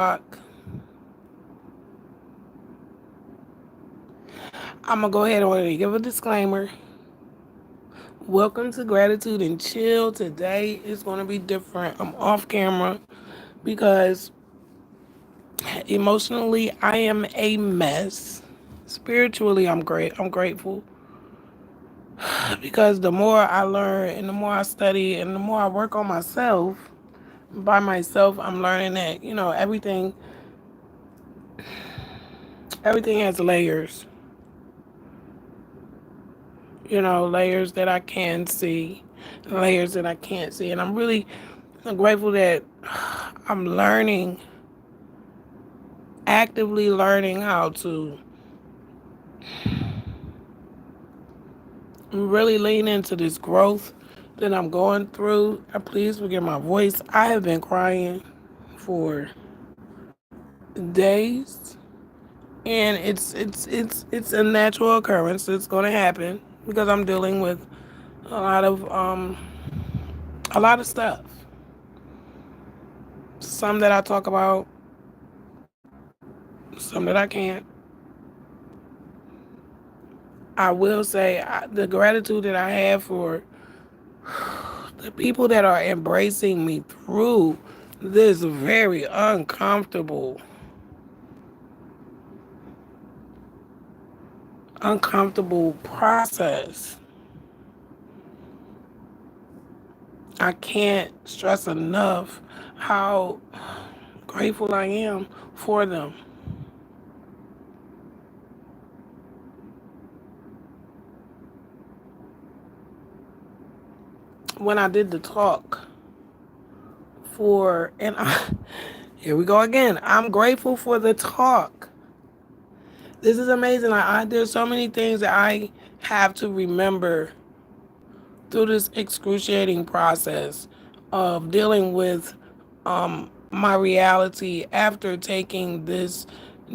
I'm going to go ahead and give a disclaimer. Welcome to Gratitude and Chill. Today is going to be different. I'm off camera because emotionally I am a mess. Spiritually I'm great. I'm grateful because the more I learn and the more I study and the more I work on myself, by myself, I'm learning that, everything has layers. Layers that I can see, layers that I can't see. And I'm really grateful that I'm actively learning how to really lean into this growth that I'm going through. Please forgive my voice. I have been crying for days, and it's a natural occurrence. It's going to happen because I'm dealing with a lot of stuff. Some that I talk about, some that I can't. I will say the gratitude that I have for the people that are embracing me through this very uncomfortable process. I can't stress enough how grateful I am for them. When I did the talk here we go again. I'm grateful for the talk. This is amazing. There's so many things that I have to remember through this excruciating process of dealing with my reality after taking this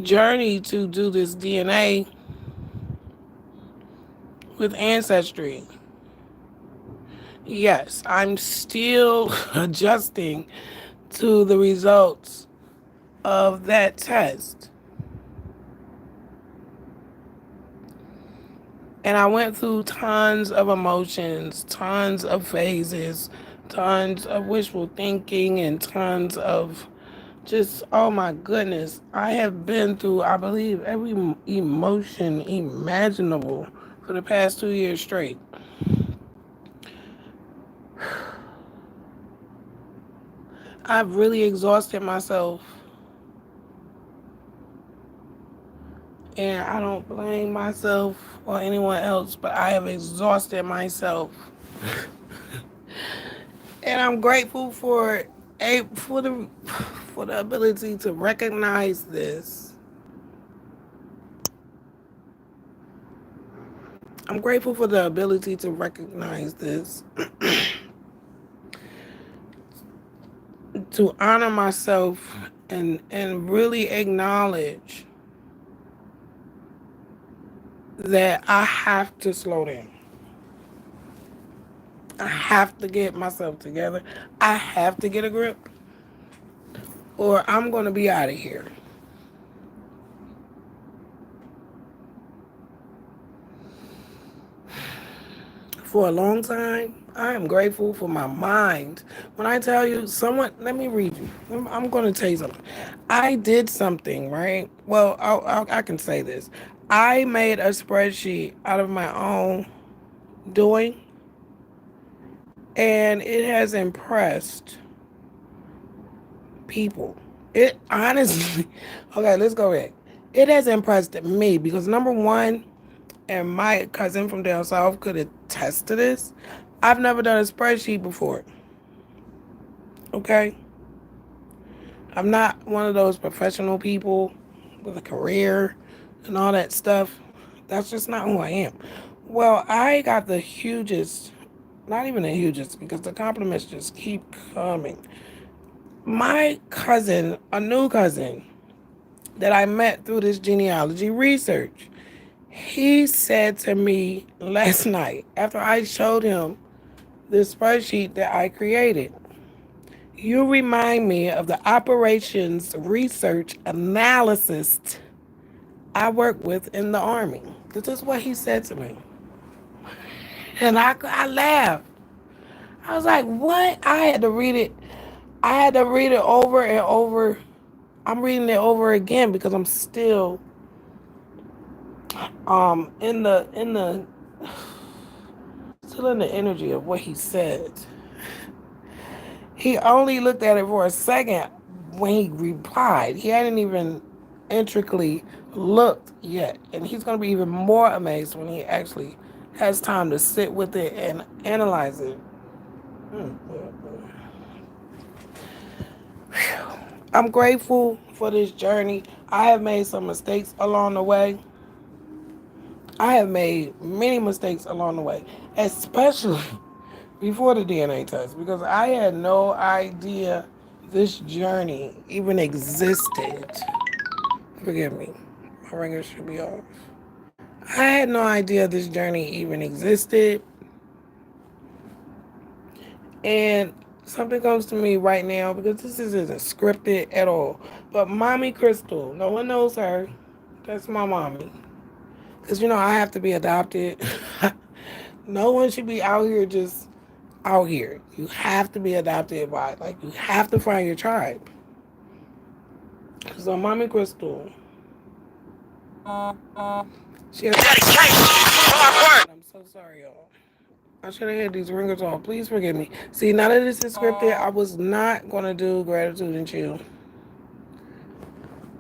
journey to do this DNA with Ancestry. Yes, I'm still adjusting to the results of that test. And I went through tons of emotions, tons of phases, tons of wishful thinking, and tons of just, oh my goodness. I have been through, I believe, every emotion imaginable for the past 2 years straight. I've really exhausted myself. And I don't blame myself or anyone else, but I have exhausted myself. And I'm grateful for the ability to recognize this. I'm grateful for the ability to recognize this, to honor myself and really acknowledge that I have to slow down. I have to get myself together. I have to get a grip, or I'm going to be out of here. For a long time, I am grateful for my mind. When I tell you, let me read you. I'm going to tell you something. I did something, right? Well, I can say this. I made a spreadsheet out of my own doing, and it has impressed people. It honestly, okay, let's go back. It has impressed me because number one, and my cousin from down south could attest to this, I've never done a spreadsheet before. Okay? I'm not one of those professional people with a career and all that stuff. That's just not who I am. Well, I got the hugest, not even the hugest, because the compliments just keep coming. My cousin, a new cousin that I met through this genealogy research, he said to me last night after I showed him the spreadsheet that I created, You remind me of the operations research analyst I work with in the Army. This is what he said to me. And I laughed. I was like, what? I had to read it. I had to read it over and over. I'm reading it over again because I'm still in the still in the energy of what he said. He only looked at it for a second when he replied. He hadn't even intricately looked yet. And he's going to be even more amazed when he actually has time to sit with it and analyze it. I'm grateful for this journey. I have made some mistakes along the way. I have made many mistakes along the way, especially before the DNA test, because I had no idea this journey even existed. Forgive me, my ringer should be off. I had no idea this journey even existed. And something comes to me right now because this isn't scripted at all. But Mommy Crystal, no one knows her. That's my mommy. Because, I have to be adopted. No one should be out here just out here. You have to be adopted by, you have to find your tribe. So, Mommy Crystal, she has dedication. I'm so sorry, y'all. I should have had these ringers on. Please forgive me. See, now that this is scripted, I was not going to do gratitude and chill.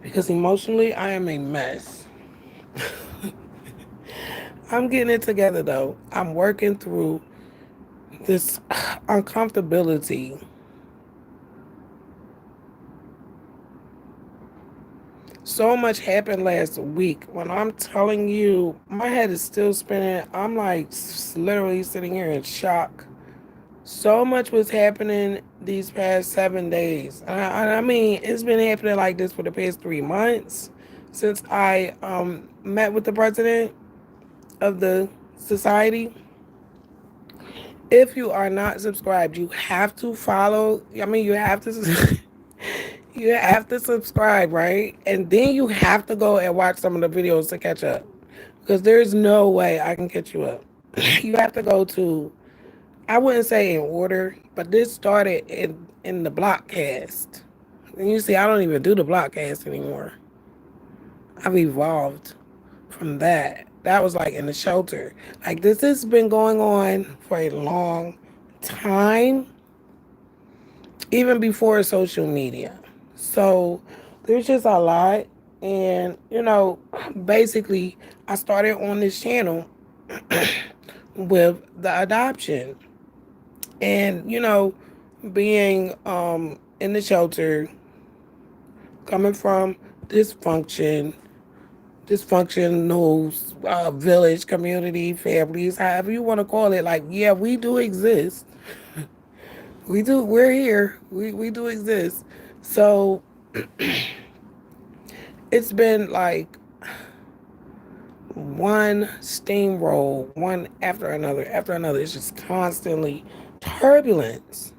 Because emotionally, I am a mess. I'm getting it together, though. I'm working through this uncomfortability. So much happened last week. When I'm telling you, my head is still spinning. I'm like literally sitting here in shock. So much was happening these past 7 days. I mean, it's been happening like this for the past 3 months since I met with the president of the society. If you are not subscribed, you have to follow. I mean, you have to. You have to subscribe, right? And then you have to go and watch some of the videos to catch up. Because there's no way I can catch you up. You have to go to, I wouldn't say in order, but this started in the Blockcast. And you see, I don't even do the Blockcast anymore. I've evolved from that. That was like in the shelter. Like this has been going on for a long time, even before social media. So there's just a lot. And, basically, I started on this channel with the adoption. And, being in the shelter, coming from dysfunction, dysfunctional village, community, families, however you want to call it. Like, yeah, we do exist. We do. We're here. We do exist. So it's been like one steamroll, one after another, after another. It's just constantly turbulence.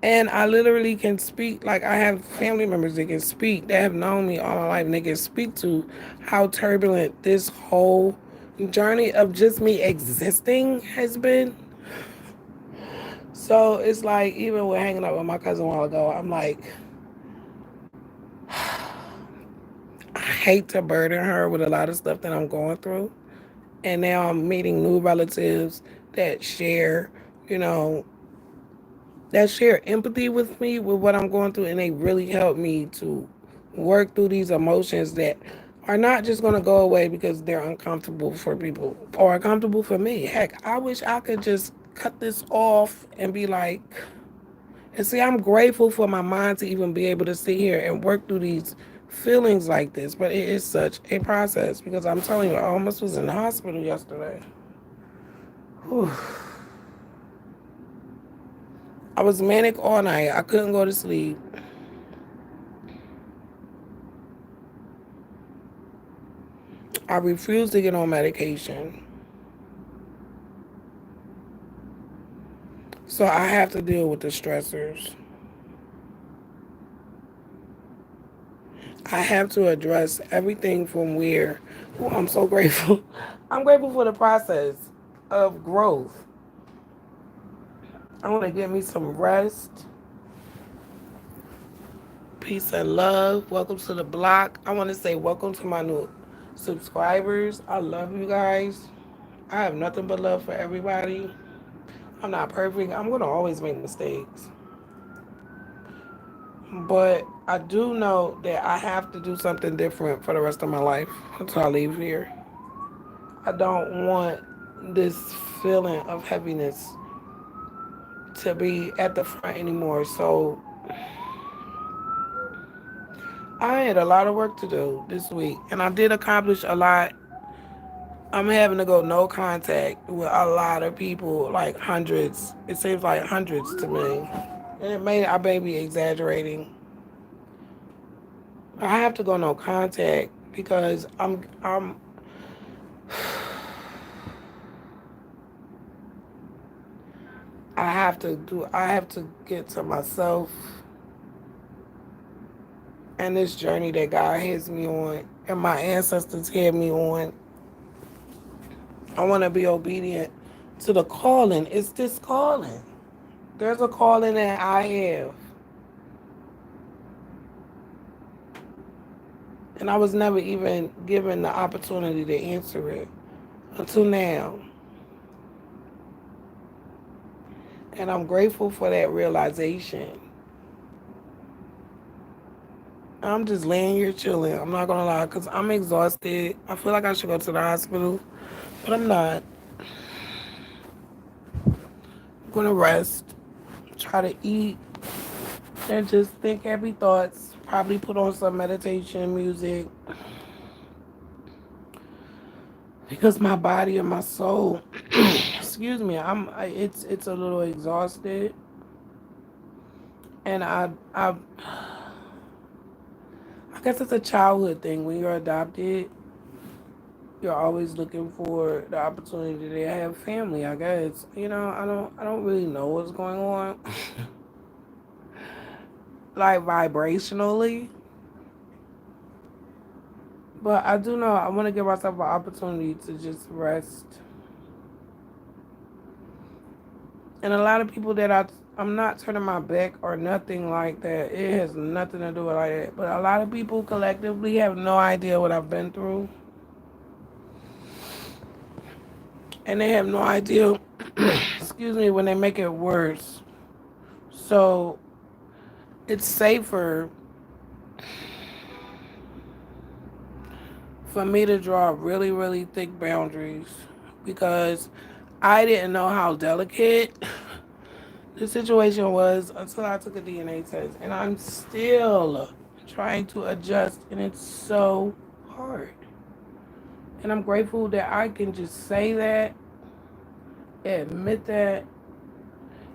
And I literally can speak, like I have family members that can speak, that have known me all my life, and they can speak to how turbulent this whole journey of just me existing has been. So it's like, even with hanging out with my cousin a while ago, I'm like, I hate to burden her with a lot of stuff that I'm going through. And now I'm meeting new relatives that share, you know, that share empathy with me with what I'm going through, and they really help me to work through these emotions that are not just going to go away because they're uncomfortable for people or uncomfortable for me. Heck, I wish I could just cut this off and be like, and see, I'm grateful for my mind to even be able to sit here and work through these feelings like this, but it is such a process because I'm telling you, I almost was in the hospital yesterday. Whew. I was manic all night. I couldn't go to sleep. I refused to get on medication. So I have to deal with the stressors. I have to address everything from where. Ooh, I'm so grateful. I'm grateful for the process of growth. I want to get me some rest, peace, and love. Welcome to the block. I want to say welcome to my new subscribers. I love you guys. I have nothing but love for everybody. I'm not perfect. I'm going to always make mistakes. But I do know that I have to do something different for the rest of my life until I leave here. I don't want this feeling of heaviness to be at the front anymore. So I had a lot of work to do this week, and I did accomplish a lot. I'm having to go no contact with a lot of people, like hundreds. It seems like hundreds to me. And I may be exaggerating. I have to go no contact because I have to get to myself and this journey that God has me on and my ancestors had me on. I want to be obedient to the calling. It's this calling. There's a calling that I have. And I was never even given the opportunity to answer it until now. And I'm grateful for that realization. I'm just laying here chilling. I'm not going to lie because I'm exhausted. I feel like I should go to the hospital, but I'm not. I'm going to rest, try to eat, and just think happy thoughts. Probably put on some meditation music because my body and my soul, excuse me, it's a little exhausted, and I guess it's a childhood thing. When you're adopted, you're always looking for the opportunity to have family. I guess I don't really know what's going on, like vibrationally, but I do know I want to give myself an opportunity to just rest. And a lot of people that I'm not turning my back or nothing like that. It has nothing to do with like that. But a lot of people collectively have no idea what I've been through, and they have no idea. Excuse me, when they make it worse. So it's safer for me to draw really, really thick boundaries because I didn't know how delicate the situation was until I took a DNA test. And I'm still trying to adjust, and it's so hard. And I'm grateful that I can just say that, admit that,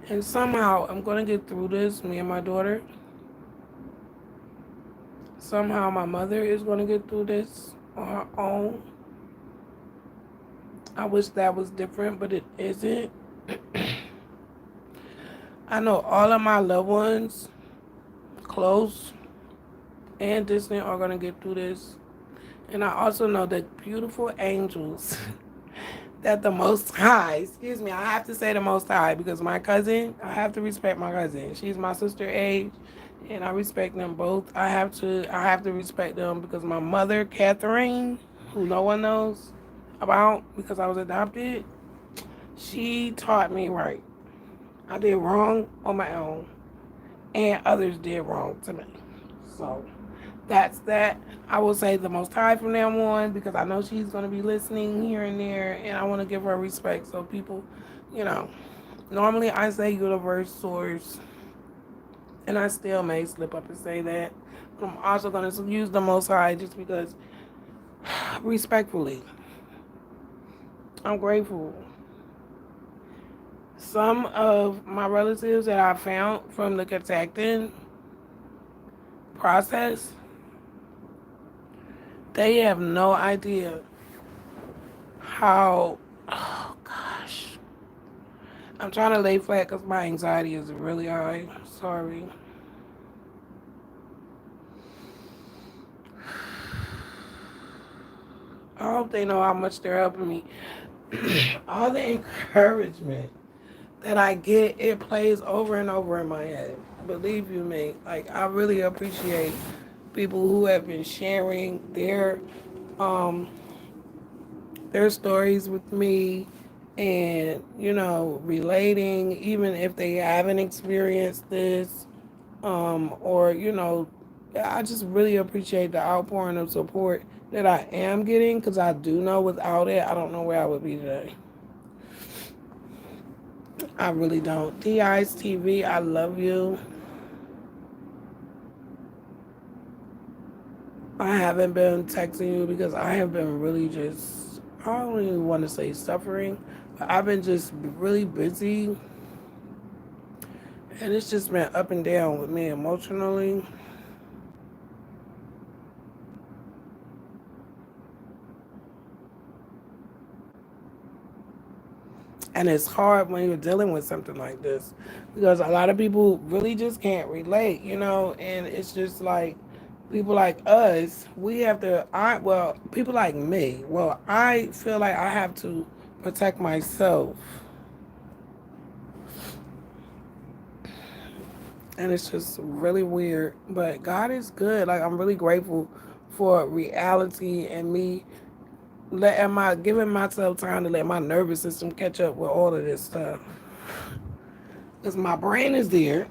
and somehow I'm going to get through this, me and my daughter. Somehow my mother is going to get through this on her own. I wish that was different, but it isn't. I know all of my loved ones, close and distant, are going to get through this. And I also know that beautiful angels that the Most High, excuse me, I have to say the Most High because my cousin, I have to respect my cousin. She's my sister age, and I respect them both. I have to respect them because my mother, Catherine, who no one knows about because I was adopted, she taught me right. I did wrong on my own, and others did wrong to me. So that's that. I will say the Most High from now on because I know she's going to be listening here and there, and I want to give her respect. So people, you know, normally I say universe, source, and I still may slip up and say that. But I'm also going to use the Most High just because, respectfully, I'm grateful. Some of my relatives that I found from the contacting process, they have no idea how, oh gosh. I'm trying to lay flat because my anxiety is really high. Sorry. hope they know how much they're helping me. All the encouragement that I get, it plays over and over in my head. Believe you me, like I really appreciate people who have been sharing um their stories with me, and relating, even if they haven't experienced this, or I just really appreciate the outpouring of support that I am getting, because I do know without it, I don't know where I would be today. I really don't. DI's TV, I love you. I haven't been texting you because I have been really just, I don't even want to say suffering, but I've been just really busy, and it's just been up and down with me emotionally. And it's hard when you're dealing with something like this, because a lot of people really just can't relate, and it's just like people like us, we have to, people like me, well, I feel like I have to protect myself. And it's just really weird. But God is good. Like, I'm really grateful for reality and me giving myself time to let my nervous system catch up with all of this stuff. Because my brain is there,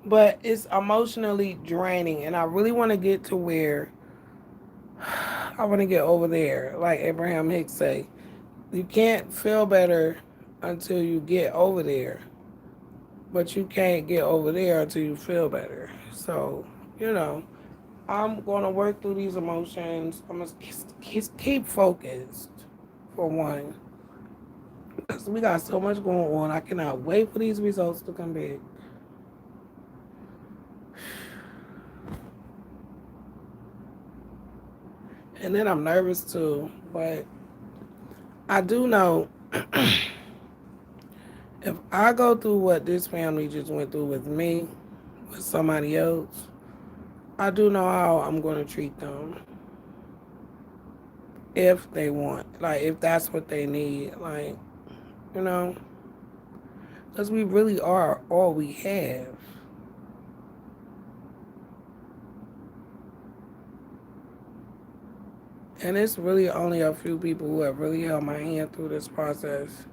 but it's emotionally draining. And I really want to get to where I want to get over there. Like Abraham Hicks say, you can't feel better until you get over there. But you can't get over there until you feel better. So, you know, I'm going to work through these emotions. I'm going to keep focused, for one. Because we got so much going on. I cannot wait for these results to come back. And then I'm nervous too. But I do know if I go through what this family just went through with me, with somebody else, I do know how I'm going to treat them. If they want. Like, if that's what they need. Like, you know, because we really are all we have. And it's really only a few people who have really held my hand through this process.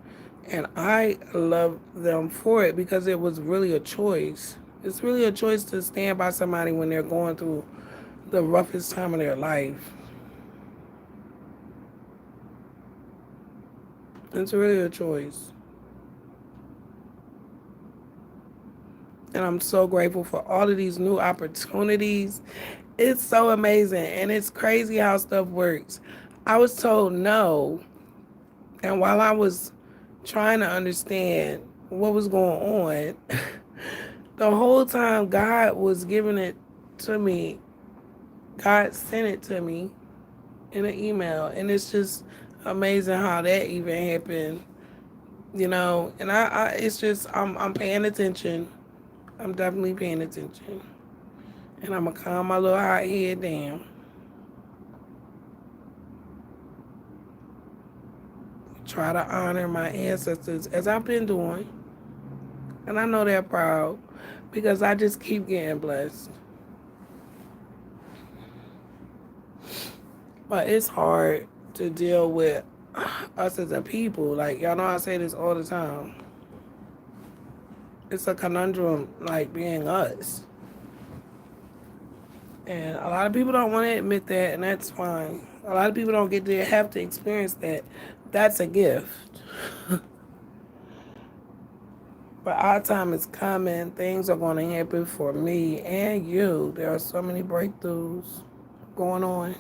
And I love them for it, because it was really a choice. It's really a choice to stand by somebody when they're going through the roughest time of their life. It's really a choice. And I'm so grateful for all of these new opportunities. It's so amazing. And it's crazy how stuff works. I was told no. And while I was trying to understand what was going on, the whole time God was giving it to me. God sent it to me in an email. And it's just amazing how that even happened. And it's just, I'm paying attention. I'm definitely paying attention. And I'm going to calm my little hot head down. Try to honor my ancestors as I've been doing. And I know they're proud, because I just keep getting blessed. But it's hard to deal with us as a people. Like, y'all know I say this all the time. It's a conundrum, like, being us. And a lot of people don't want to admit that, and that's fine. A lot of people don't get to have to experience that. That's a gift. But our time is coming. Things are going to happen for me and you. There are so many breakthroughs going on.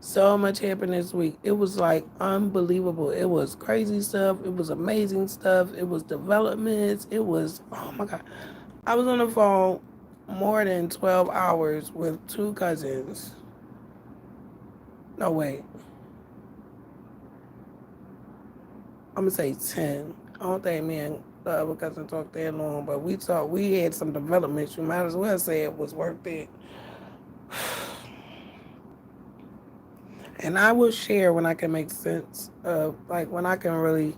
So much happened this week. It was like unbelievable. It was crazy stuff. It was amazing stuff. It was developments. It was, oh my God. I was on the phone more than 12 hours with two cousins. No, wait. I'm going to say 10. I don't think me and the other cousin talked that long, but we had some developments. You might as well say it was worth it. And I will share when I can make sense of, like, when I can really.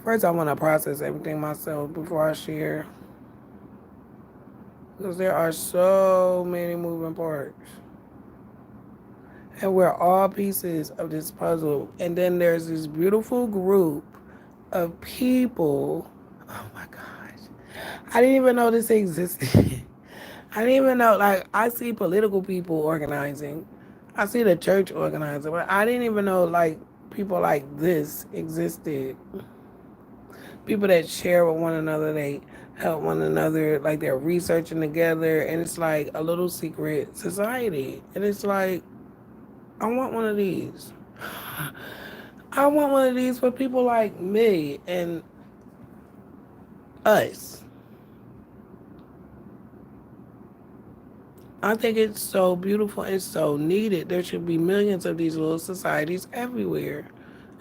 First, I want to process everything myself before I share. Because there are so many moving parts. And we're all pieces of this puzzle. And then there's this beautiful group of people. Oh my gosh. I didn't even know this existed. I didn't even know, like, I see political people organizing. I see the church organizing. But I didn't even know, like, people like this existed. People that share with one another, they help one another, like, they're researching together. And it's like a little secret society. And it's like, I want one of these. I want one of these for people like me and us. I think it's so beautiful and so needed. There should be millions of these little societies everywhere.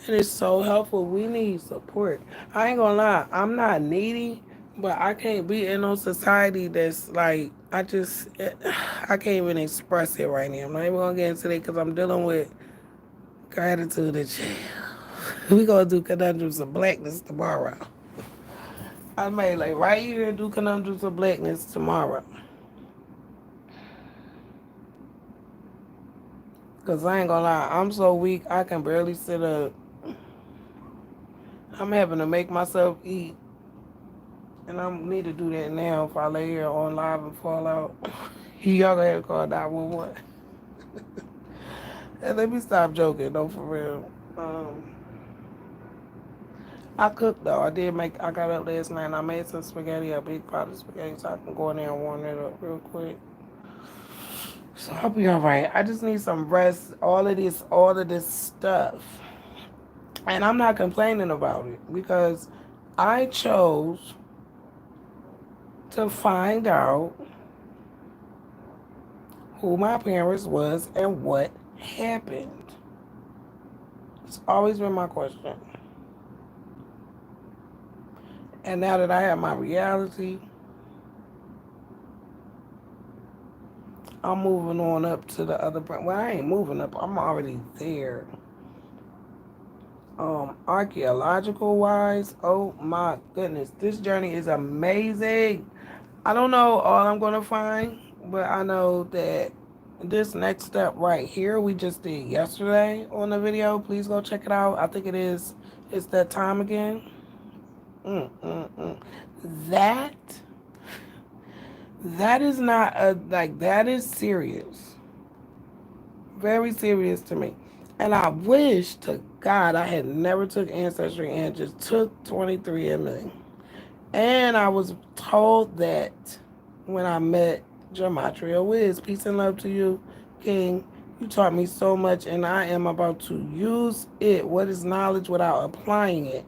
And it's so helpful. We need support. I ain't gonna lie, I'm not needy, but I can't be in no society that's like, I can't even express it right now. I'm not even gonna get into it because I'm dealing with gratitude and chill. We gonna do conundrums of blackness tomorrow. I may like right here do conundrums of blackness tomorrow. Cause I ain't gonna lie, I'm so weak I can barely sit up. I'm having to make myself eat. And I need to do that now if I lay here on live and fall out. Y'all gonna have to call 911. And let me stop joking though, for real. I cooked though. I got up last night and I made some spaghetti, a big pot of spaghetti, so I can go in there and warm it up real quick. So I'll be alright. I just need some rest. All of this stuff. And I'm not complaining about it because I chose to find out who my parents was and what happened. It's always been my question. And now that I have my reality, I'm moving on up to the other part. Well, I ain't moving up. I'm already there. Archaeological wise, oh my goodness, this journey is amazing. I don't know all I'm gonna find, but I know that this next step right here we just did yesterday on the video. Please go check it out. I think it's that time again. Mm-mm-mm. That that is not a like that is serious. Very serious to me. And I wish to God I had never took Ancestry and just took 23andMe. And I was told that when I met Gematria Wiz. Peace and love to you, King. You taught me so much, and I am about to use it. What is knowledge without applying it?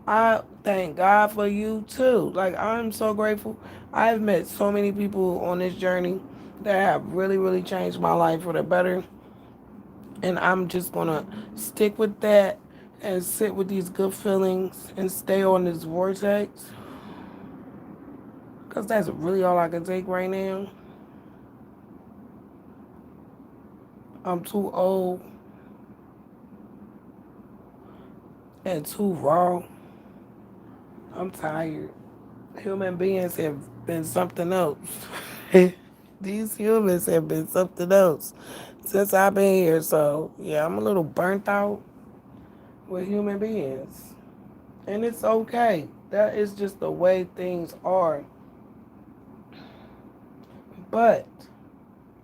I thank God for you too. Like, I'm so grateful. I've met so many people on this journey that have really, really changed my life for the better. And I'm just gonna stick with that and sit with these good feelings and stay on this vortex. Because that's really all I can take right now. I'm too old and too raw. I'm tired. Human beings have been something else. These humans have been something else since I've been here. So, yeah, I'm a little burnt out with human beings. And it's okay. That is just the way things are. But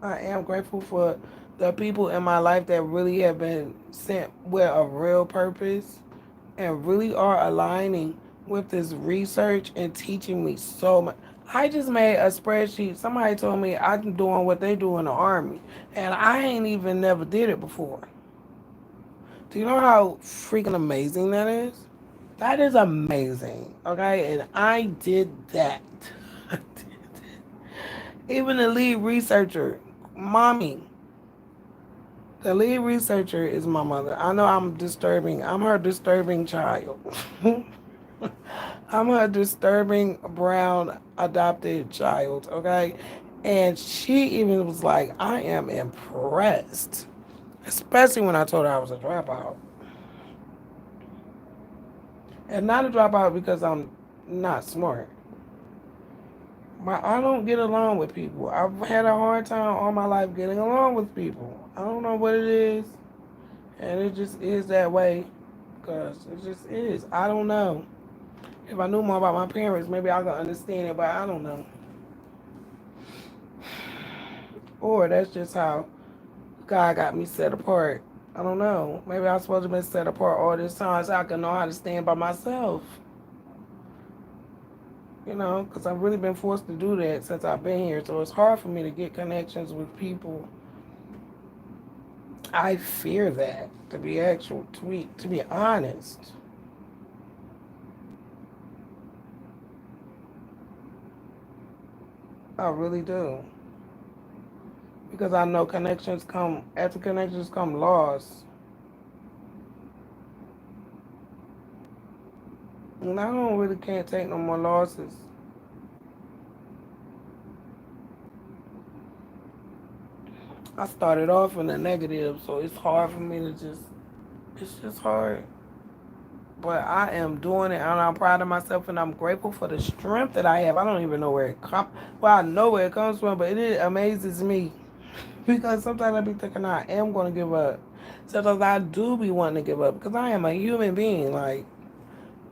I am grateful for the people in my life that really have been sent with a real purpose and really are aligning with this research and teaching me so much. I just made a spreadsheet. Somebody told me I'm doing what they do in the army, and I ain't even never did it before. Do you know how freaking amazing that is? That is amazing, okay? And I did that. Even the lead researcher, mommy, the lead researcher is my mother. I know I'm disturbing. I'm her disturbing child. I'm her disturbing brown adopted child, okay? And she even was like, I am impressed especially when I told her I was a dropout. And not a dropout because I'm not smart. But I don't get along with people. I've had a hard time all my life getting along with people. I don't know what it is, and it just is that way because it just is. I don't know. If I knew more about my parents, maybe I could understand it, but I don't know. Or that's just how God got me set apart. I don't know. Maybe I'm supposed to be set apart all this time so I can know how to stand by myself. Because I've really been forced to do that since I've been here. So it's hard for me to get connections with people. I fear that, to be honest. I really do. Because I know after connections come loss. And I don't really can't take no more losses. I started off in the negative, so it's hard for me to it's just hard. But I am doing it, and I'm proud of myself, and I'm grateful for the strength that I have. I don't even know where it comes. Well, I know where it comes from, but it amazes me because sometimes I be thinking I am going to give up. Sometimes I do be wanting to give up because I am a human being, like.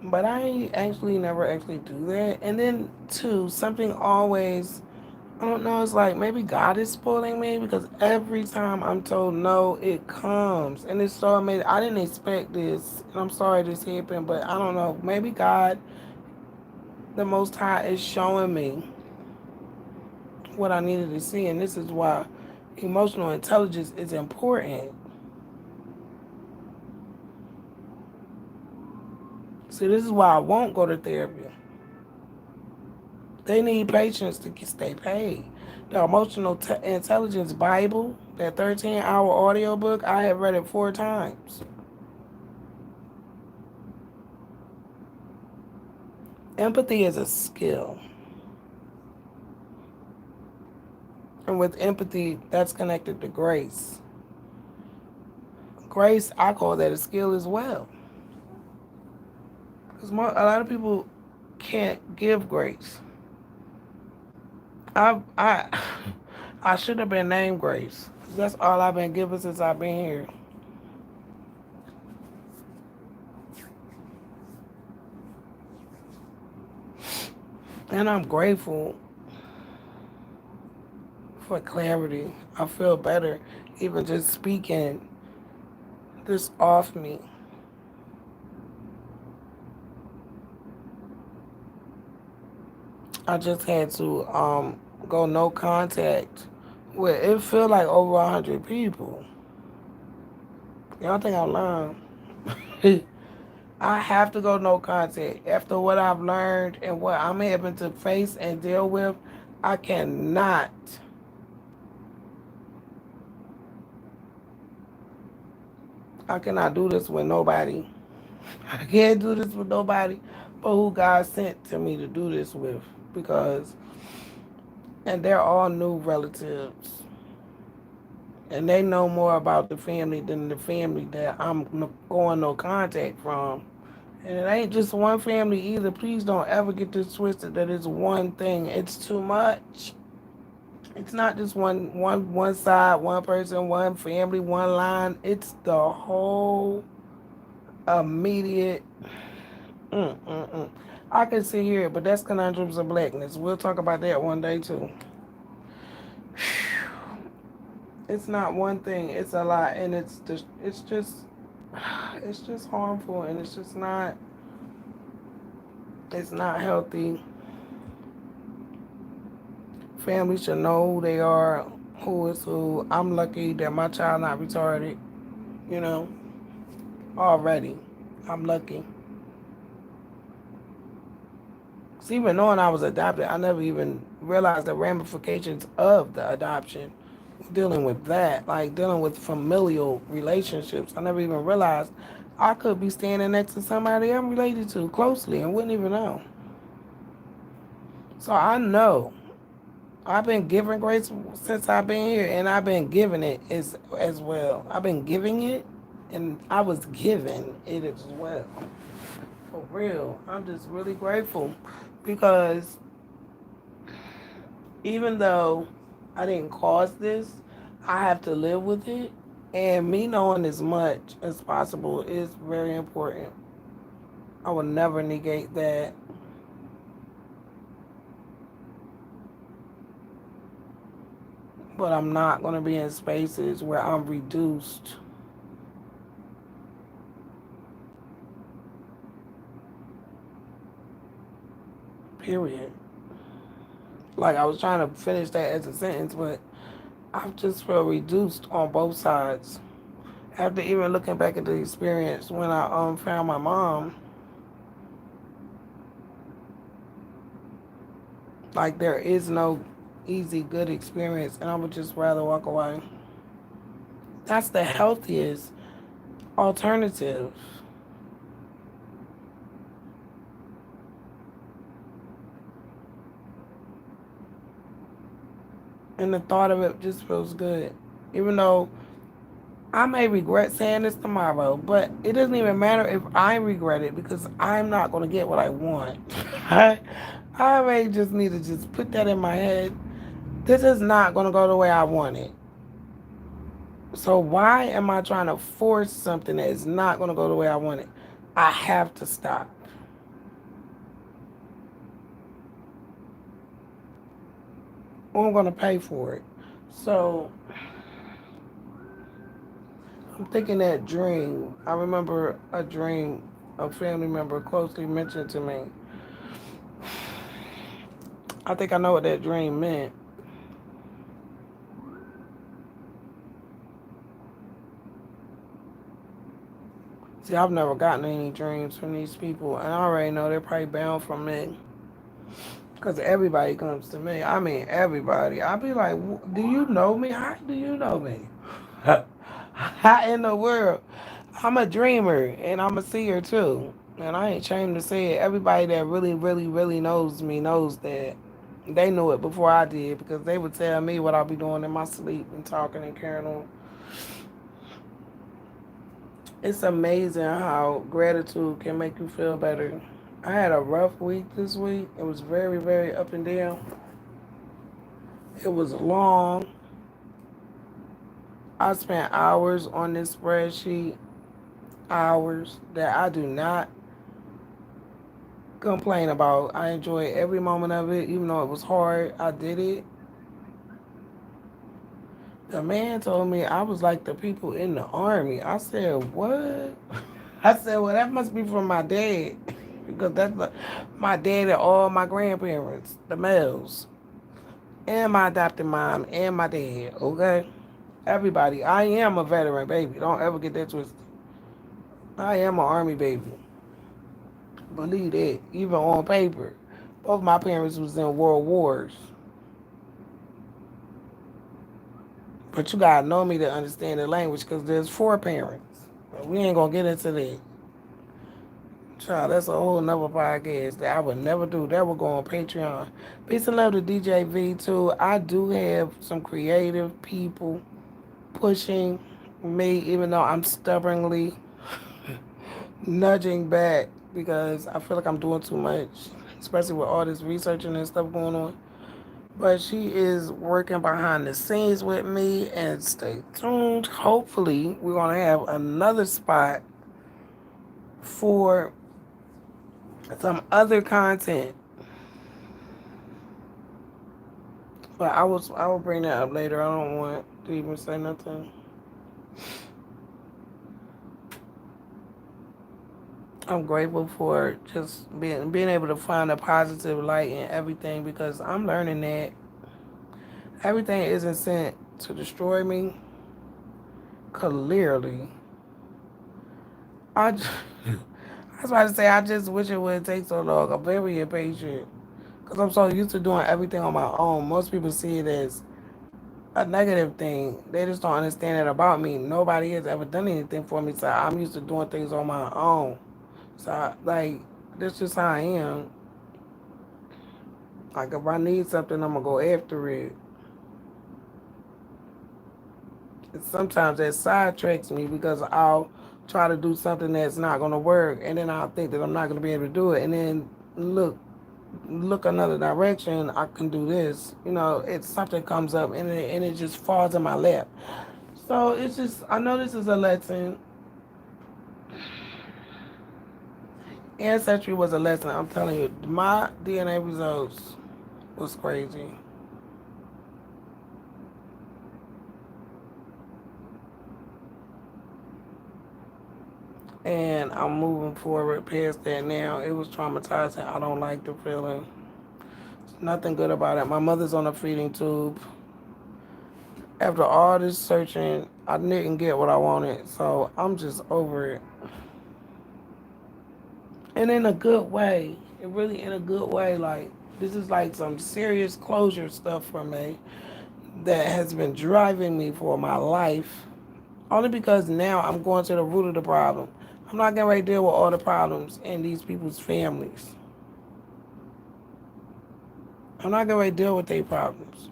But I actually never actually do that. And then two, something always I don't know. It's like maybe God is spoiling me because every time I'm told no, it comes, and it's so amazing. I didn't expect this, and I'm sorry this happened, but I don't know. Maybe God, the Most High, is showing me what I needed to see, and this is why emotional intelligence is important. See, this is why I won't go to therapy. They need patience to stay paid. The Emotional Intelligence Bible, that 13-hour audio book, I have read it 4 times. Empathy is a skill. And with empathy, that's connected to grace. Grace, I call that a skill as well. Because a lot of people can't give grace. I I should have been named Grace. That's all I've been given since I've been here. And I'm grateful for clarity. I feel better even just speaking this off me. I just had to go no contact with it feel like over 100 people. Y'all think I'm lying? I have to go no contact. After what I've learned and what I'm having to face and deal with, I cannot. I cannot do this with nobody. I can't do this with nobody but who God sent to me to do this with. Because, and they're all new relatives. And they know more about the family than the family that I'm going no contact from. And it ain't just one family either. Please don't ever get this twisted that it's one thing. It's too much. It's not just one side, one person, one family, one line. It's the whole immediate. Mm-mm-mm. I can see here, but that's conundrums of blackness. We'll talk about that one day too. It's not one thing. It's a lot, and it's just harmful, and it's not healthy. Families should know who they are, who is who. I'm lucky that my child not retarded, you know, already. I'm lucky. 'Cause even knowing I was adopted, I never even realized the ramifications of the adoption. Dealing with that, like dealing with familial relationships. I never even realized I could be standing next to somebody I'm related to closely and wouldn't even know. So I know. I've been giving grace since I've been here, and I've been giving it as well. I've been giving it, and I was given it as well. For real, I'm just really grateful because even though I didn't cause this, I have to live with it, and me knowing as much as possible is very important. I will never negate that. But I'm not going to be in spaces where I'm reduced. Period. Like I was trying to finish that as a sentence, but I just feel reduced on both sides. After even looking back at the experience when I found my mom, like there is no easy good experience, and I would just rather walk away. That's the healthiest alternative. And the thought of it just feels good. Even though I may regret saying this tomorrow, but it doesn't even matter if I regret it because I'm not going to get what I want. I, I may just need to just put that in my head. This is not going to go the way I want it. So why am I trying to force something that is not going to go the way I want it? I have to stop. Or I'm going to pay for it. So I'm thinking that dream. I remember a dream a family member closely mentioned to me. I think I know what that dream meant. See, I've never gotten any dreams from these people, and I already know they're probably bound from me. Because everybody comes to me. I mean, everybody. I'll be like, do you know me? How do you know me? How in the world? I'm a dreamer, and I'm a seer too. And I ain't ashamed to say it. Everybody that really, really, really knows me knows that. They knew it before I did because they would tell me what I'll be doing in my sleep and talking and carrying on. It's amazing how gratitude can make you feel better. I had a rough week this week. It was very, very up and down. It was long. I spent hours on this spreadsheet, hours that I do not complain about. I enjoyed every moment of it, even though it was hard. I did it. The man told me I was like the people in the army. I said, what? I said, well, that must be from my dad. Because that's my dad and all my grandparents, the males, and my adopted mom and my dad, okay? Everybody. I am a veteran, baby. Don't ever get that twisted. I am an army baby. Believe that. Even on paper. Both my parents was in world wars. But you gotta know me to understand the language because there's four parents. But we ain't gonna get into that. Child, that's a whole nother podcast that I would never do. That would go on Patreon. Peace and love to DJ V too. I do have some creative people pushing me, even though I'm stubbornly nudging back because I feel like I'm doing too much, especially with all this researching and stuff going on. But she is working behind the scenes with me, and stay tuned. Hopefully, we're going to have another spot for some other content. But I will bring that up later. I don't want to even say nothing. I'm grateful for just being able to find a positive light in everything because I'm learning that everything isn't sent to destroy me. Clearly, I, I was about to say I just wish it wouldn't take so long. I'm very impatient because I'm so used to doing everything on my own. Most people see it as a negative thing. They just don't understand it about me. Nobody has ever done anything for me, so I'm used to doing things on my own. So like that's just how I am. Like if I need something, I'm gonna go after it. And sometimes that sidetracks me because I'll try to do something that's not gonna work, and then I'll think that I'm not gonna be able to do it, and then look another direction. I can do this. It's something comes up, and it just falls in my lap. So it's just I know this is a lesson. Ancestry was a lesson. I'm telling you, my DNA results was crazy. And I'm moving forward past that now. It was traumatizing. I don't like the feeling. There's nothing good about it. My mother's on a feeding tube. After all this searching, I didn't get what I wanted. So I'm just over it. And in a good way. It really in a good way. Like, this is like some serious closure stuff for me that has been driving me for my life. Only because now I'm going to the root of the problem. I'm not getting ready to deal with all the problems in these people's families. I'm not getting ready to deal with their problems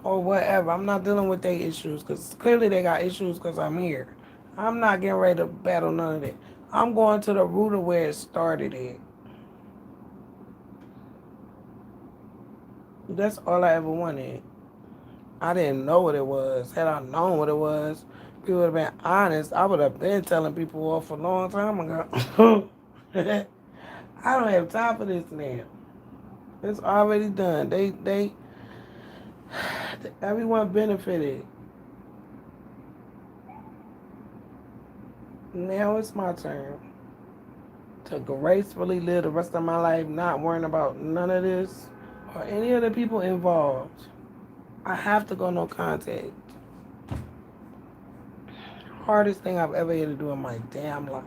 or whatever. I'm not dealing with their issues because clearly they got issues because I'm here. I'm not getting ready to battle none of it. I'm going to the root of where it started at. That's all I ever wanted. I didn't know what it was. Had I known what it was, people would have been honest. I would have been telling people off a long time ago. I don't have time for this now. It's already done. Everyone benefited. Now it's my turn to gracefully live the rest of my life, not worrying about none of this or any of the people involved. I have to go no contact. Hardest thing I've ever had to do in my damn life.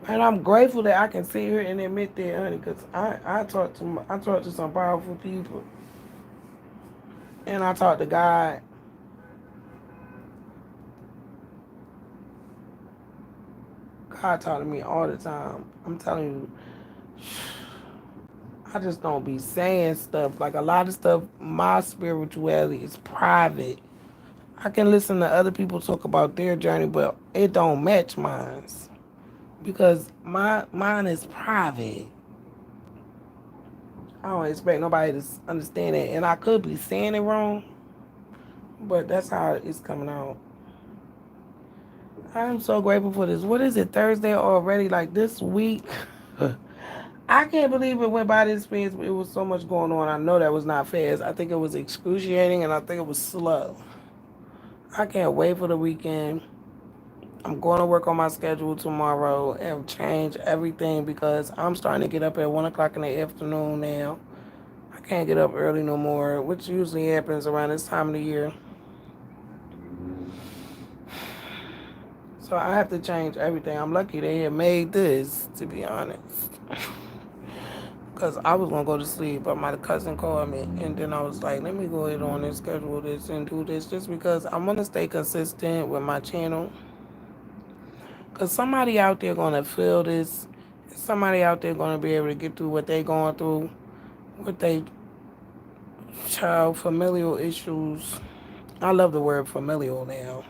And I'm grateful that I can sit here and admit that, honey, because I talk to some powerful people, and I talk to God. God talk to me all the time. I'm telling you, I just don't be saying stuff. Like a lot of stuff, my spirituality is private. I can listen to other people talk about their journey, but it don't match mine because mine is private. I don't expect nobody to understand it, and I could be saying it wrong, but that's how it's coming out. I'm so grateful for this. What is it, Thursday already? Like this week? I can't believe it went by this fast. It was so much going on. I know that was not fast. I think it was excruciating and I think it was slow. I can't wait for the weekend. I'm going to work on my schedule tomorrow and change everything because I'm starting to get up at 1 o'clock in the afternoon now. I can't get up early no more, which usually happens around this time of the year. So I have to change everything. I'm lucky they had made this, to be honest. Because I was going to go to sleep, but my cousin called me. And then I was like, let me go ahead on and schedule this and do this just because I want to stay consistent with my channel. Because somebody out there going to feel this. Somebody out there going to be able to get through what they going through with their child familial issues. I love the word familial now.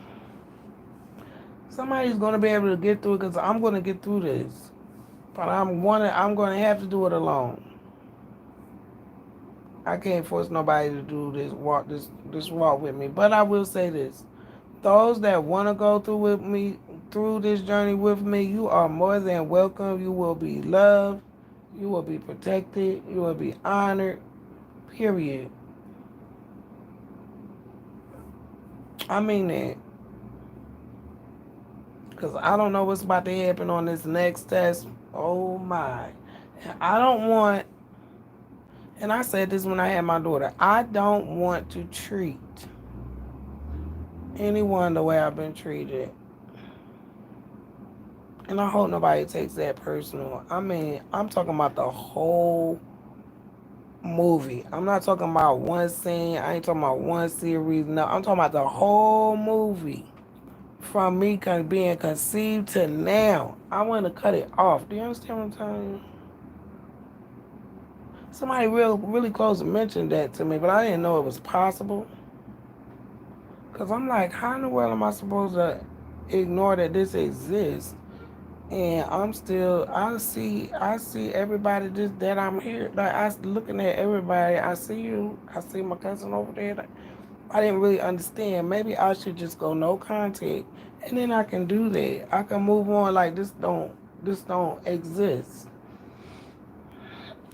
Somebody's going to be able to get through it because I'm going to get through this. But I'm going to have to do it alone. I can't force nobody to do this walk with me. But I will say this. Those that want to go through this journey with me, you are more than welcome. You will be loved. You will be protected. You will be honored. Period. I mean that. Because I don't know what's about to happen on this next test. Oh my. I don't want, and I said this when I had my daughter, I don't want to treat anyone the way I've been treated. And I hope nobody takes that personal. I mean, I'm talking about the whole movie. I'm not talking about one scene. I ain't talking about one series. No, I'm talking about the whole movie. From me being conceived to now. I want to cut it off. Do you understand what I'm telling you? Somebody really close mentioned that to me, but I didn't know it was possible. Cause I'm like, how in the world am I supposed to ignore that this exists? And I'm still, I see everybody just that I'm here. Like looking at everybody. I see you. I see my cousin over there. Like, I didn't really understand. Maybe I should just go no contact, and then I can do that. I can move on. Like this don't exist.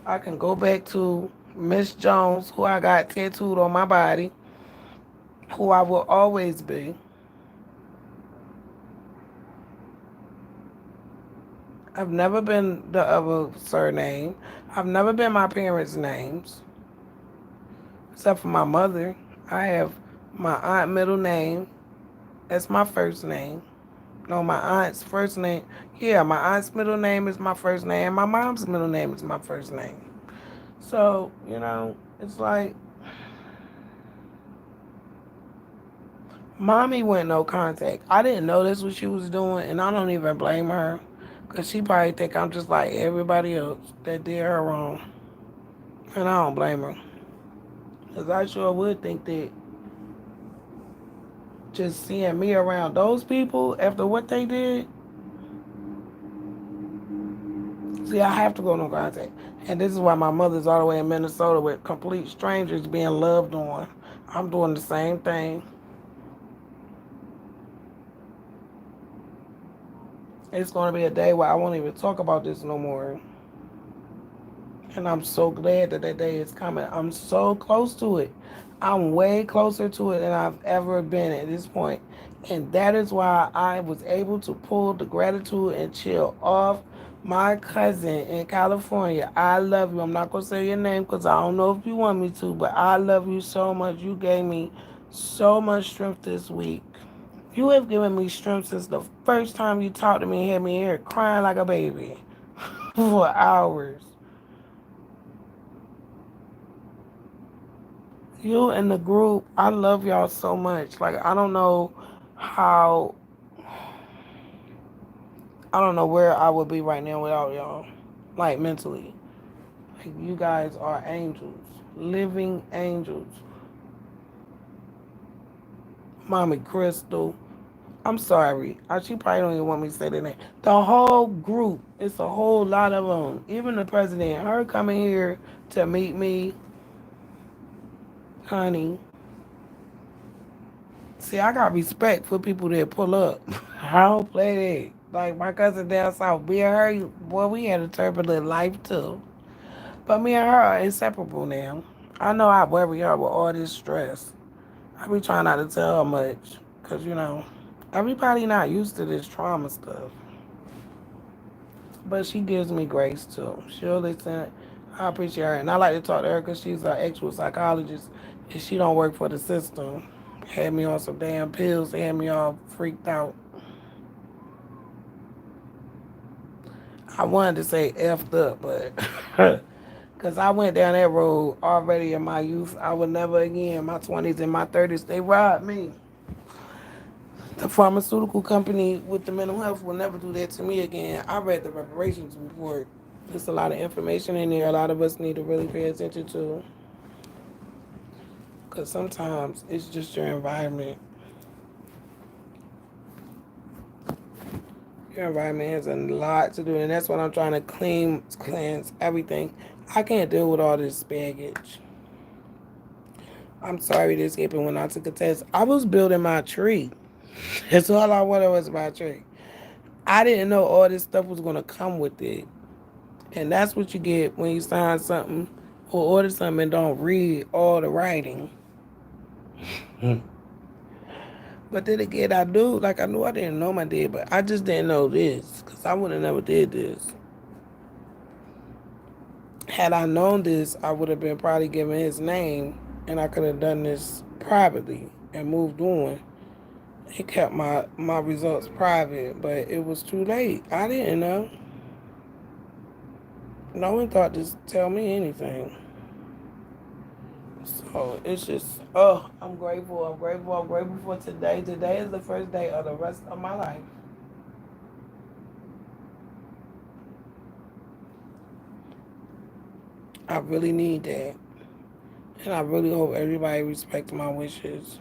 I can go back to Miss Jones, who I got tattooed on my body, who I will always be. I've never been the other surname. I've never been my parents' names, except for my mother. I have my aunt middle name. That's my first name. No, my aunt's first name. Yeah, my aunt's middle name is my first name. My mom's middle name is my first name. So, it's like mommy went no contact. I didn't know that's what she was doing, and I don't even blame her. Because she probably think I'm just like everybody else that did her wrong. And I don't blame her. Because I sure would think that just seeing me around those people after what they did, see, I have to go no contact. And this is why my mother's all the way in Minnesota with complete strangers being loved on. I'm doing the same thing. It's going to be a day where I won't even talk about this no more. And I'm so glad that that day is coming. I'm so close to it. I'm way closer to it than I've ever been at this point. And that is why I was able to pull the gratitude and chill off my cousin in California. I love you. I'm not going to say your name because I don't know if you want me to, but I love you so much. You gave me so much strength this week. You have given me strength since the first time you talked to me and had me here crying like a baby for hours. You and the group, I love y'all so much. Like how I don't know where I would be right now without y'all. Like mentally. Like you guys are angels. Living angels. Mommy Crystal. I'm sorry. She probably don't even want me to say that name. The whole group. It's a whole lot of them. Even the president. Her coming here to meet me. Honey. See, I got respect for people that pull up. I don't play that. Like my cousin down south, me and her, boy, we had a turbulent life too. But me and her are inseparable now. I know I worry her with all this stress. I be trying not to tell her much, cause everybody not used to this trauma stuff. But she gives me grace too. She'll listen. I appreciate her, and I like to talk to her because she's an actual psychologist, and she don't work for the system. Had me on some damn pills. They had me all freaked out. I wanted to say effed up, but because I went down that road already in my youth, I would never again. My 20s and my 30s, they robbed me. The pharmaceutical company with the mental health will never do that to me again. I read the reparations report. There's a lot of information in there. A lot of us need to really pay attention to, because sometimes it's just your environment. Your environment has a lot to do, and that's what I'm trying to cleanse everything. I can't deal with all this baggage. I'm sorry this happened when I took a test. I was building my tree. That's all I wanted was my tree. I didn't know all this stuff was going to come with it. And that's what you get when you sign something or order something and don't read all the writing. But then again, I knew I didn't know my dad, but I just didn't know this because I would have never did this. Had I known this, I would have been probably given his name and I could have done this privately and moved on. He kept my results private, but it was too late. I didn't know. No one thought to tell me anything. So it's just, oh, I'm grateful. I'm grateful. I'm grateful for today. Today is the first day of the rest of my life. I really need that. And I really hope everybody respects my wishes.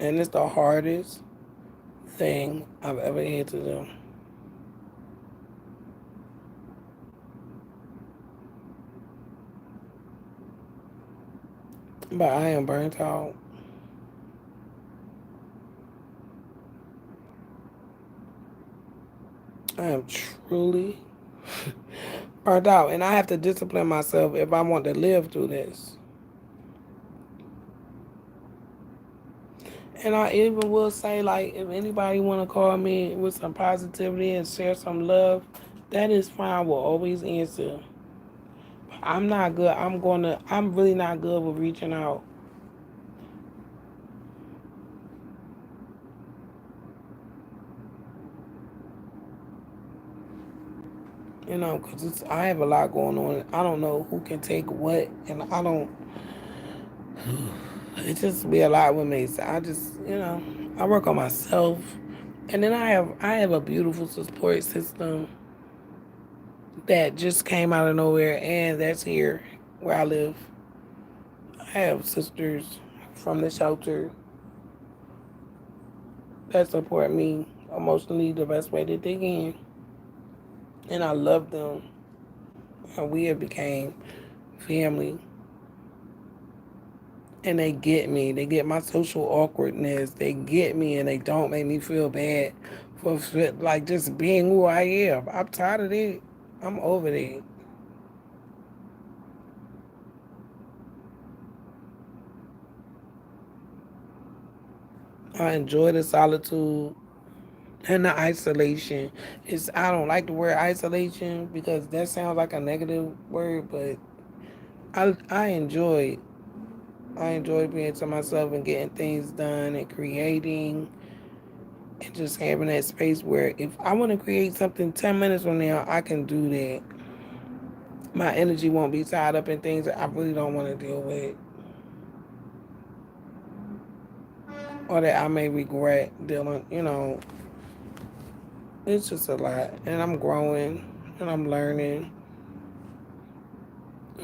And it's the hardest thing I've ever had to do. But I am burnt out. I am truly burnt out. And I have to discipline myself if I want to live through this. And I even will say, like, if anybody want to call me with some positivity and share some love, that is fine. I will always answer. I'm not good. I'm really not good with reaching out. Because I have a lot going on. I don't know who can take what, and I don't. It just be a lot with me. So I work on myself, and then I have a beautiful support system that just came out of nowhere, and that's here where I live. I have sisters from the shelter that support me emotionally the best way that they can, and I love them, and we have became family. And they get me. They get my social awkwardness. They get me, and they don't make me feel bad for like just being who I am. I'm tired of it. I'm over it. I enjoy the solitude and the isolation. I don't like the word isolation because that sounds like a negative word, but I enjoy being to myself and getting things done and creating and just having that space where if I want to create something 10 minutes from now, I can do that. My energy won't be tied up in things that I really don't want to deal with or that I may regret dealing. It's just a lot. And I'm growing and I'm learning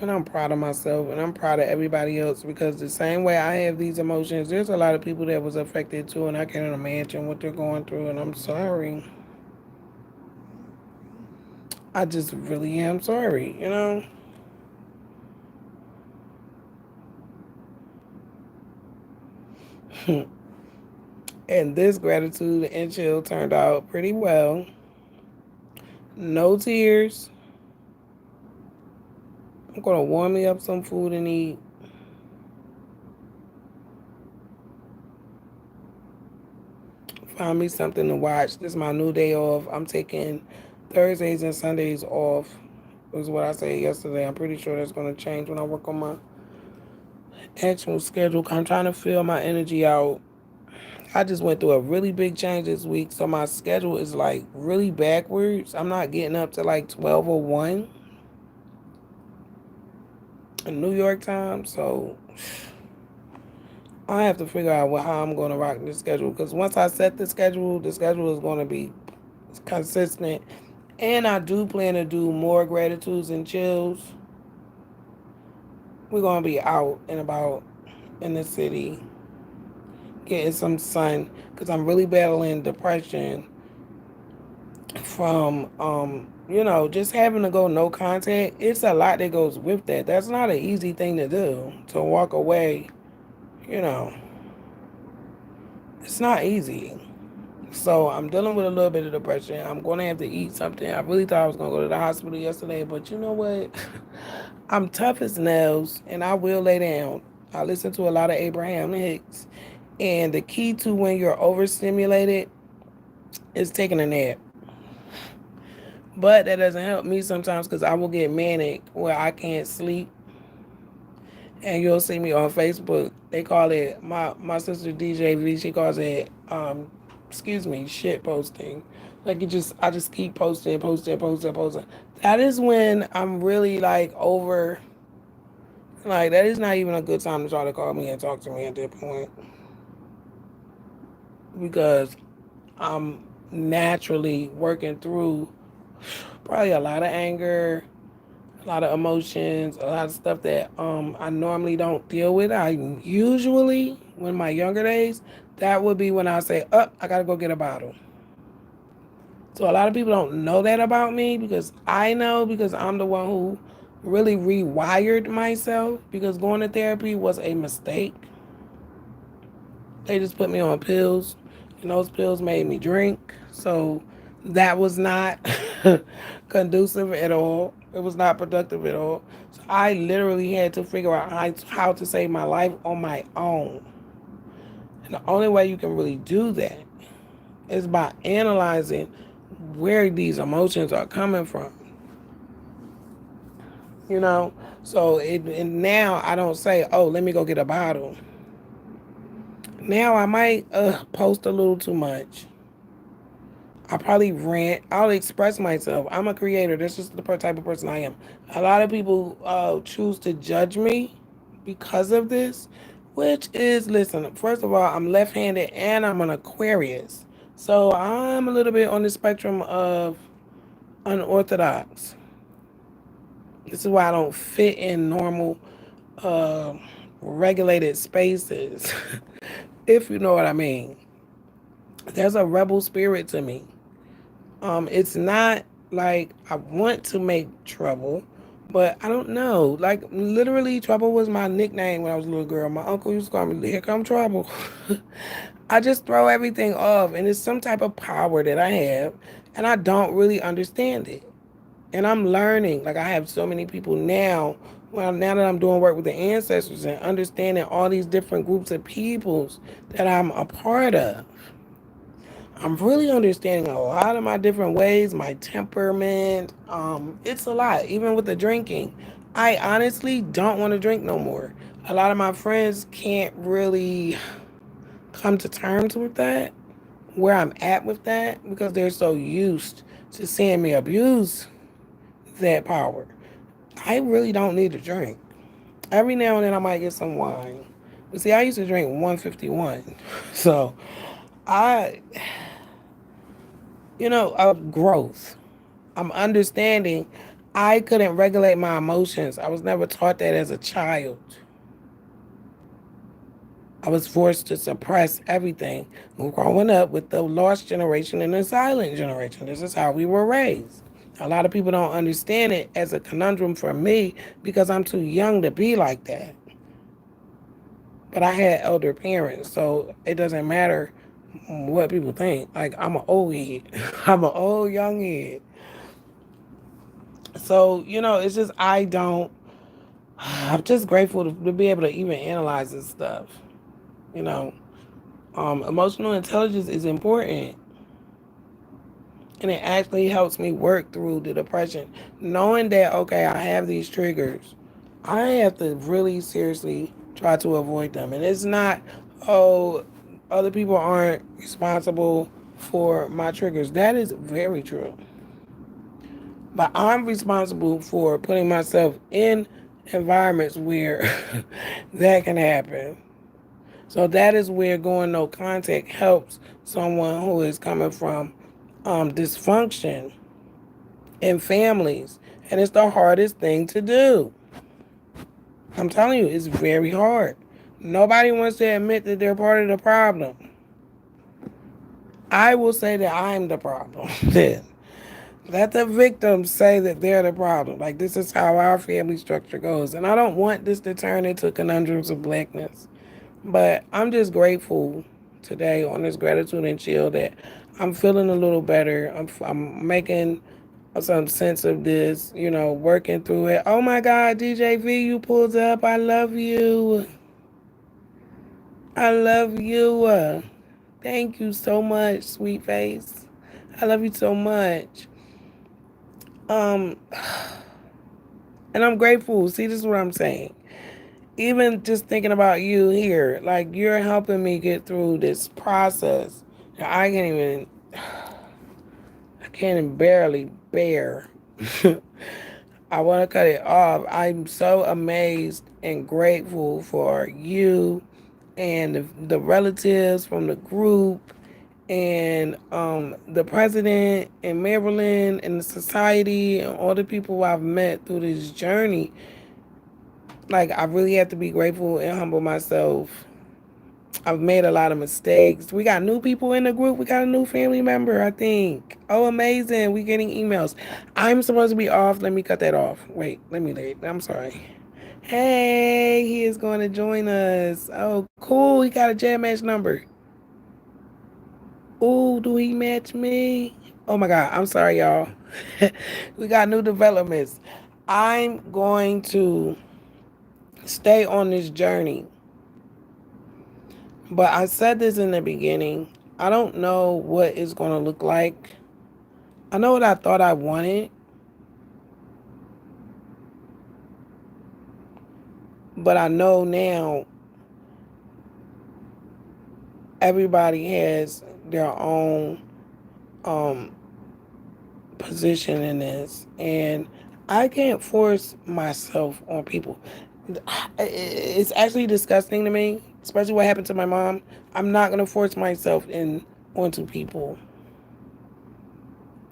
and I'm proud of myself and I'm proud of everybody else because the same way I have these emotions, there's a lot of people that was affected too, and I can't imagine what they're going through, and I'm sorry. I just really am sorry. And this gratitude and chill turned out pretty well. No tears. I'm gonna warm me up some food and eat. Find me something to watch. This is my new day off. I'm taking Thursdays and Sundays off. Was what I said yesterday. I'm pretty sure that's gonna change when I work on my actual schedule. I'm trying to fill my energy out. I just went through a really big change this week, so my schedule is like really backwards. I'm not getting up to like 12:01 in New York time, so I have to figure out how I'm going to rock this schedule. Because once I set the schedule is going to be consistent. And I do plan to do more gratitudes and chills. We're going to be out and about in the city, getting some sun. Because I'm really battling depression from, just having to go no contact. It's a lot that goes with that. That's not an easy thing to do, to walk away. You know, it's not easy. So I'm dealing with a little bit of depression. I'm going to have to eat something. I really thought I was going to go to the hospital yesterday, but you know what? I'm tough as nails and I will lay down. I listen to a lot of Abraham Hicks. And the key to when you're overstimulated is taking a nap. But that doesn't help me sometimes because I will get manic where I can't sleep. And you'll see me on Facebook. They call it my sister DJV. She calls it shit posting. Like I just keep posting. That is when I'm really like over. Like that is not even a good time to try to call me and talk to me at that point because I'm naturally working through probably a lot of anger, a lot of emotions, a lot of stuff that I normally don't deal with. I usually, when my younger days, that would be when I say, "Up, I gotta go get a bottle." So a lot of people don't know that about me because I know because I'm the one who really rewired myself because going to therapy was a mistake. They just put me on pills, and those pills made me drink. So that was not conducive at all. It was not productive at all. So I literally had to figure out how to save my life on my own. And the only way you can really do that is by analyzing where these emotions are coming from. You know, so and now I don't say, "Oh, let me go get a bottle." Now I might post a little too much. I probably rant. I'll express myself. I'm a creator. This is the type of person I am. A lot of people choose to judge me because of this, which is, listen, first of all, I'm left handed and I'm an Aquarius. So I'm a little bit on the spectrum of unorthodox. This is why I don't fit in normal, uh, regulated spaces, if you know what I mean. There's a rebel spirit to me. It's not like I want to make trouble, but I don't know. Like literally, trouble was my nickname when I was a little girl. My uncle used to call me "Here Come Trouble." I just throw everything off, and it's some type of power that I have, and I don't really understand it. And I'm learning. Like I have so many people now. Well, now that I'm doing work with the ancestors and understanding all these different groups of peoples that I'm a part of. I'm really understanding a lot of my different ways, my temperament. It's a lot, even with the drinking. I honestly don't want to drink no more. A lot of my friends can't really come to terms with that, where I'm at with that, because they're so used to seeing me abuse that power. I really don't need to drink. Every now and then I might get some wine. But see, I used to drink 151. So I, of growth. I'm understanding I couldn't regulate my emotions. I was never taught that as a child. I was forced to suppress everything growing up with the lost generation and the silent generation. This is how we were raised. A lot of people don't understand it as a conundrum for me because I'm too young to be like that. But I had elder parents, so it doesn't matter what people think. Like, I'm an old head. I'm an old young head. So, it's just I don't. I'm just grateful to be able to even analyze this stuff. You know, emotional intelligence is important, and it actually helps me work through the depression. Knowing that, okay, I have these triggers, I have to really seriously try to avoid them. And it's not, oh, other people aren't responsible for my triggers. That is very true. But I'm responsible for putting myself in environments where that can happen. So that is where going no contact helps someone who is coming from dysfunction in families. And it's the hardest thing to do. I'm telling you, it's very hard. Nobody wants to admit that they're part of the problem. I will say that I'm the problem. Then let the victims say that they're the problem. Like, this is how our family structure goes. And I don't want this to turn into conundrums of blackness. But I'm just grateful today on this gratitude and chill that I'm feeling a little better. I'm making some sense of this, working through it. Oh my God, DJ V, you pulled up. I love you. I love you. Thank you so much, sweet face. I love you so much. Um, and I'm grateful. See, this is what I'm saying. Even just thinking about you here, like you're helping me get through this process. I can't even barely bear. I want to cut it off. I'm so amazed and grateful for you and the relatives from the group and the president and Maryland and the society and all the people I've met through this journey, like I really have to be grateful and humble myself. I've made a lot of mistakes. We got new people in the group. We got a new family member, I think. Oh, amazing. We getting emails. I'm supposed to be off. Let me cut that off. Wait, let me leave. I'm sorry. Hey, he is going to join us. Oh, cool. He got a jam match number. Oh, do he match me? Oh my God. I'm sorry, y'all. We got new developments. I'm going to stay on this journey. But I said this in the beginning. I don't know what it's going to look like. I know what I thought I wanted, but I know now everybody has their own um, position in this, and I can't force myself on people. It's actually disgusting to me, especially what happened to my mom. I'm not going to force myself in onto people,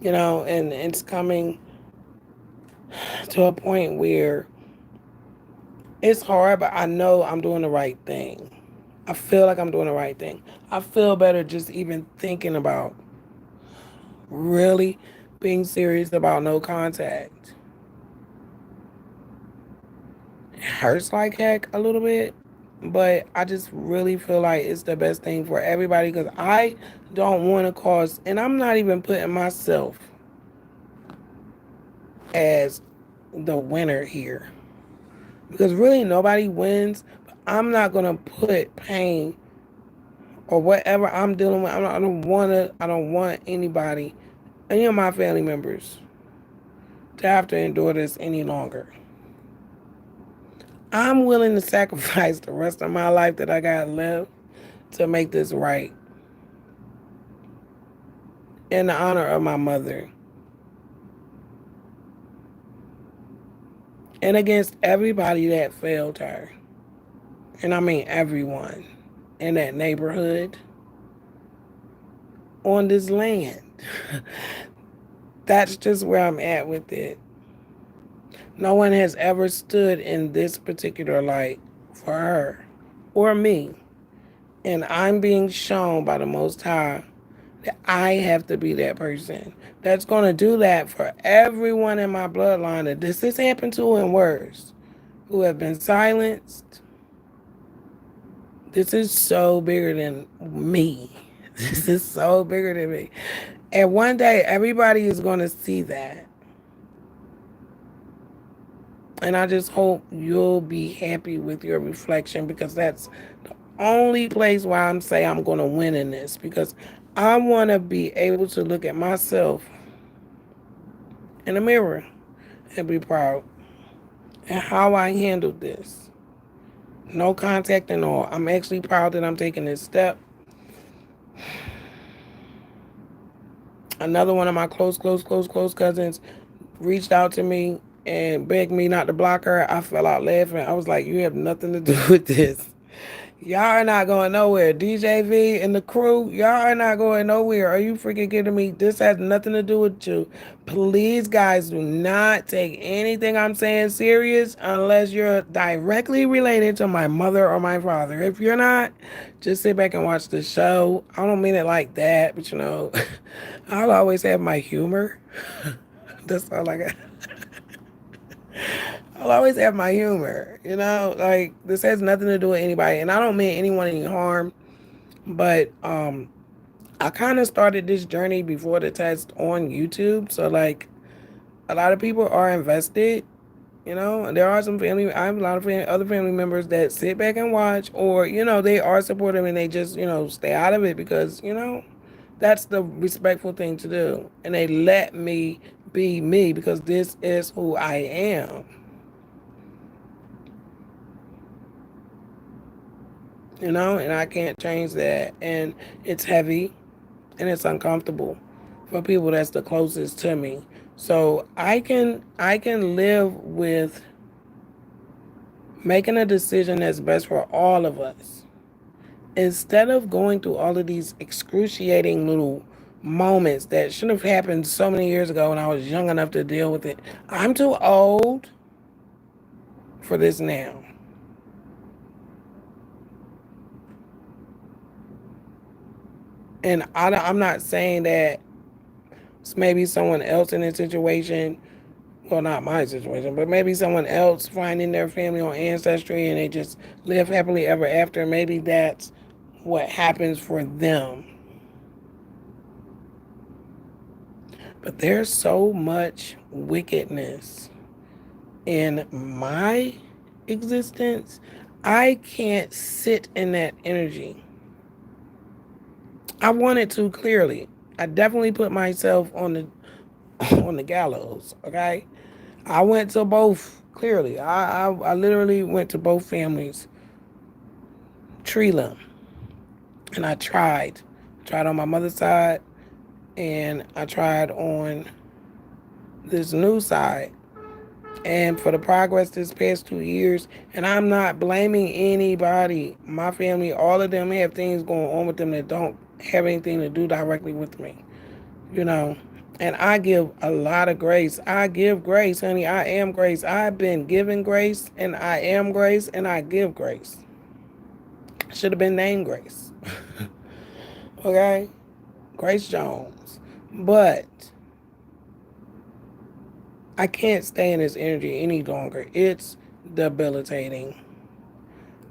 and it's coming to a point where it's hard, but I know I'm doing the right thing. I feel like I'm doing the right thing. I feel better just even thinking about really being serious about no contact. It hurts like heck a little bit, but I just really feel like it's the best thing for everybody because I don't want to cause, and I'm not even putting myself as the winner here because really nobody wins. But I'm not going to put pain or whatever I'm dealing with. I don't want anybody, any of my family members, to have to endure this any longer. I'm willing to sacrifice the rest of my life that I got left to make this right in the honor of my mother and against everybody that failed her. And I mean everyone in that neighborhood on this land. That's just where I'm at with it. No one has ever stood in this particular light for her or me. And I'm being shown by the Most High that I have to be that person that's going to do that for everyone in my bloodline that this has happened to and worse, who have been silenced. This is so bigger than me. This is so bigger than me. And one day, everybody is going to see that. And I just hope you'll be happy with your reflection because that's the only place where I'm saying I'm going to win in this because I want to be able to look at myself in the mirror and be proud and how I handled this. No contact and all. I'm actually proud that I'm taking this step. Another one of my close cousins reached out to me and begged me not to block her. I fell out laughing. I was like, you have nothing to do with this. Y'all are not going nowhere. DJV and the crew, y'all are not going nowhere. Are you freaking kidding me? This has nothing to do with you. Please, guys, do not take anything I'm saying serious unless you're directly related to my mother or my father. If you're not, just sit back and watch the show. I don't mean it like that, but I'll always have my humor. That's all I got. I'll always have my humor, like this has nothing to do with anybody. And I don't mean anyone any harm, but I kind of started this journey before the test on YouTube. So like a lot of people are invested, and there are some family, I have a lot of other family members that sit back and watch or, they are supportive and they just, stay out of it because, that's the respectful thing to do. And they let me be me because this is who I am. And I can't change that. And it's heavy and it's uncomfortable for people that's the closest to me. So I can live with making a decision that's best for all of us Instead of going through all of these excruciating little moments that should have happened so many years ago when I was young enough to deal with it, I'm too old for this now. And I'm not saying that it's maybe someone else in this situation, well, not my situation, but maybe someone else finding their family on Ancestry and they just live happily ever after. Maybe that's what happens for them. But there's so much wickedness in my existence. I can't sit in that energy. I wanted to clearly. I definitely put myself on the on the gallows. Okay, I went to both. Clearly, I literally went to both families, tree limb, and I tried. Tried on my mother's side, and I tried on this new side. And for the progress this past 2 years, and I'm not blaming anybody. My family, all of them have things going on with them that don't have anything to do directly with me, you know. And I give a lot of grace. I give grace, honey. I am grace. I've been given grace, and I am grace, and I give grace. Should have been named Grace. Okay? Grace Jones. But I can't stay in this energy any longer. It's debilitating.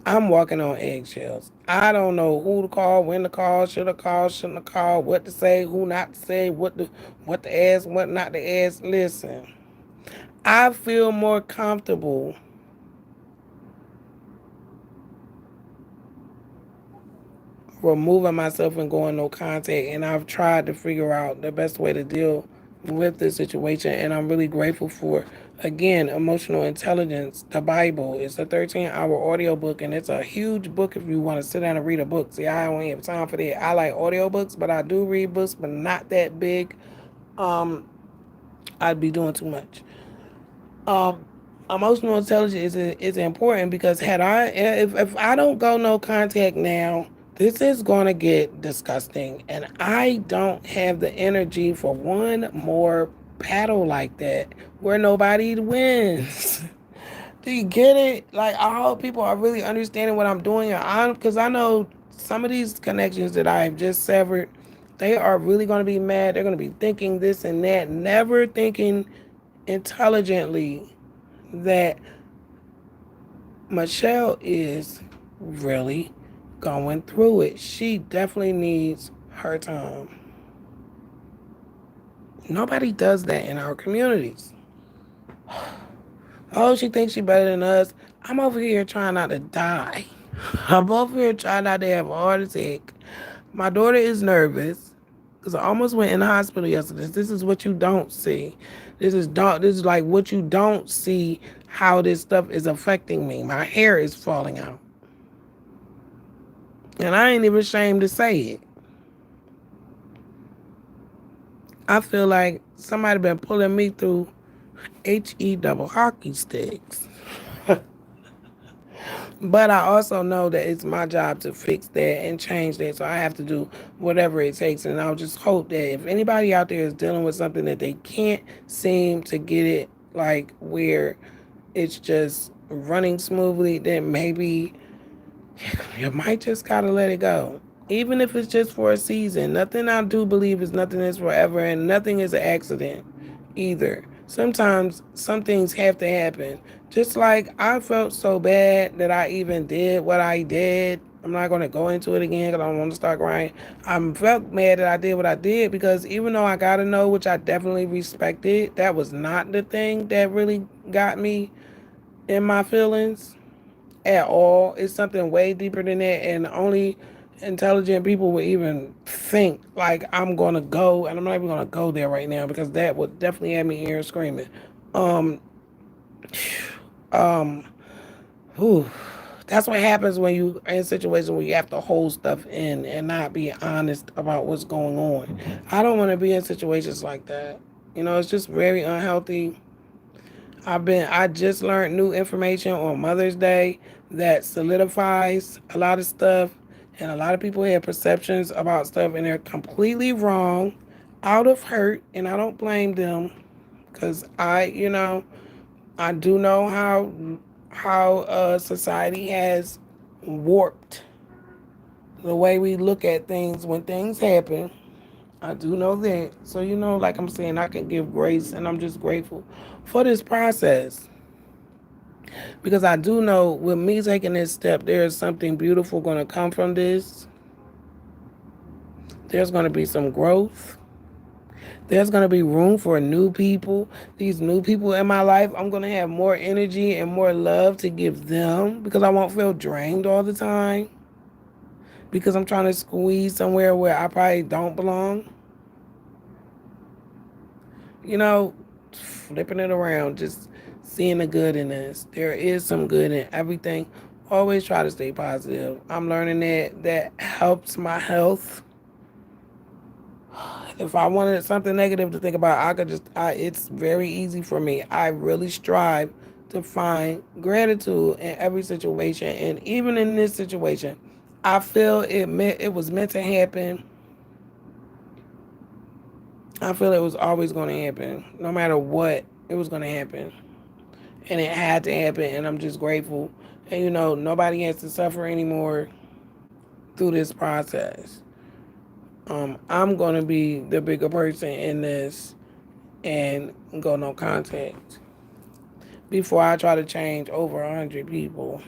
I'm walking on eggshells. I don't know who to call, when to call, should have called, shouldn't have called, what to say, who not to say, what to ask, what not to ask. Listen, I feel more comfortable removing myself and going no contact, and I've tried to figure out the best way to deal with this situation, and I'm really grateful for, again, Emotional Intelligence. The Bible is a 13-hour audio book, and it's a huge book if you want to sit down and read a book. See, I don't have time for that. I like audiobooks, but I do read books, but not that big. I'd be doing too much. um Emotional intelligence is important, because had I if I don't go no contact now, this is going to get disgusting, and I don't have the energy for one more battle like that where nobody wins. Do you get it? Like, I hope people are really understanding what I'm doing, because I know some of these connections that I've just severed, they are really going to be mad. They're going to be thinking this and that, never thinking intelligently that Michelle is really going through it. She definitely needs her time. Nobody does that in our communities. Oh, she thinks she's better than us. I'm over here trying not to die. I'm over here trying not to have a heart attack. My daughter is nervous because I almost went in the hospital yesterday. This is what you don't see. This is like what you don't see, how this stuff is affecting me. My hair is falling out. And I ain't even ashamed to say it. I feel like somebody been pulling me through HE double hockey sticks. But I also know that it's my job to fix that and change that. So I have to do whatever it takes. And I'll just hope that if anybody out there is dealing with something that they can't seem to get it, like where it's just running smoothly, then maybe you might just gotta let it go. Even if it's just for a season. Nothing, I do believe, is nothing is forever, and nothing is an accident either. Sometimes some things have to happen. Just like I felt so bad that I even did what I did. I'm not going to go into it again because I don't want to start crying. I felt mad that I did what I did, because even though I got to know, which I definitely respected, that was not the thing that really got me in my feelings at all. It's something way deeper than that, and only intelligent people would even think like I'm gonna go, and I'm not even gonna go there right now because that would definitely have me here screaming. Um, um, whew. That's what happens when you in situations where you have to hold stuff in and not be honest about what's going on. I don't want to be in situations like that. You know, it's just very unhealthy. I just learned new information on Mother's Day that solidifies a lot of stuff, And a lot of people have perceptions about stuff and they're completely wrong out of hurt. And I don't blame them because I do know how society has warped the way we look at things when things happen. I do know that. So, like I'm saying, I can give grace and I'm just grateful for this process. Because I do know with me taking this step, there is something beautiful going to come from this. There's going to be some growth. There's going to be room for new people. These new people in my life, I'm going to have more energy and more love to give them because I won't feel drained all the time. Because I'm trying to squeeze somewhere where I probably don't belong. Flipping it around, just seeing the good in this. There is some good in everything. Always try to stay positive. I'm learning that helps my health. If I wanted something negative to think about, it's very easy for me. I really strive to find gratitude in every situation. And even in this situation, I feel it was meant to happen. I feel it was always going to happen. No matter what, it was going to happen. And it had to happen. And I'm just grateful. And, nobody has to suffer anymore through this process. I'm going to be the bigger person in this and go no contact before I try to change over 100 people.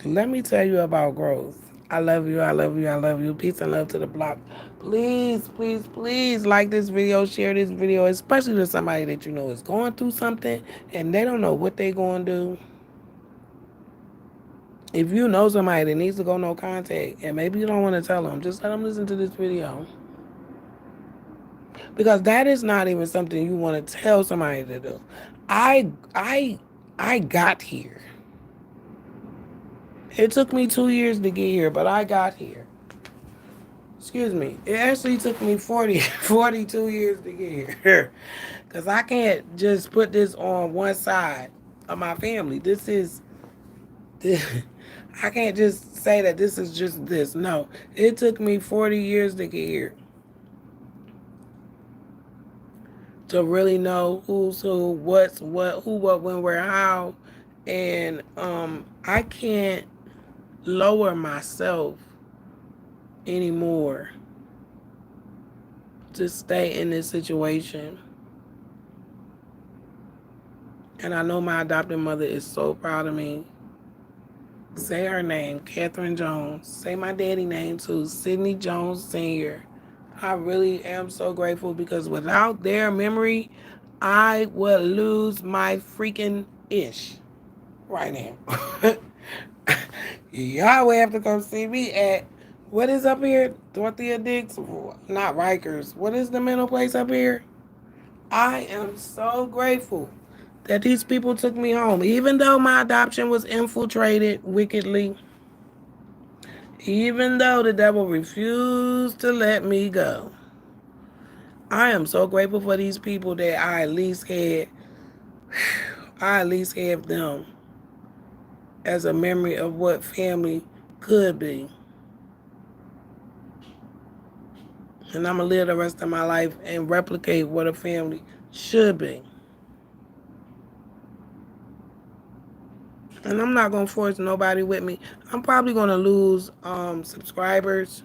Let me tell you about growth. I love you. I love you. I love you. Peace and love to the block. Please, please, please like this video, share this video, especially to somebody that you know is going through something and they don't know what they're going to do. If you know somebody that needs to go no contact and maybe you don't want to tell them, just let them listen to this video. Because that is not even something you want to tell somebody to do. I got here. It took me 2 years to get here, but I got here. Excuse me. It actually took me 42 years to get here. Because I can't just put this on one side of my family. I can't just say that this is just this. No. It took me 40 years to get here. To really know who's who, what's what, who, what, when, where, how. And I can't lower myself anymore to stay in this situation. And I know my adopted mother is so proud of me. Say her name, Catherine Jones. Say my daddy name too, Sidney Jones Sr. I really am so grateful because without their memory, I would lose my freaking ish right now. Y'all would have to come see me at, what is up here? Dorothea Dix? Not Rikers. What is the mental place up here? I am so grateful that these people took me home. Even though my adoption was infiltrated wickedly, even though the devil refused to let me go, I am so grateful for these people that I at least have them as a memory of what family could be. And I'm going to live the rest of my life and replicate what a family should be. And I'm not going to force nobody with me. I'm probably going to lose subscribers.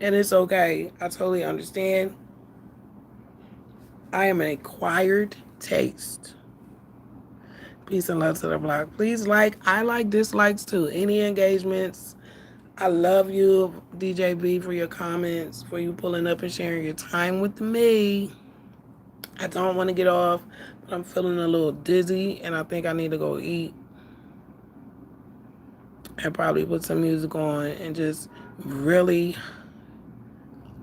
And it's okay. I totally understand. I am an acquired taste. Peace and love to the block. Please I like dislikes too. Any engagements. I love you, DJ B, for your comments, for you pulling up and sharing your time with me. I don't want to get off, but I'm feeling a little dizzy and I think I need to go eat. And probably put some music on and just really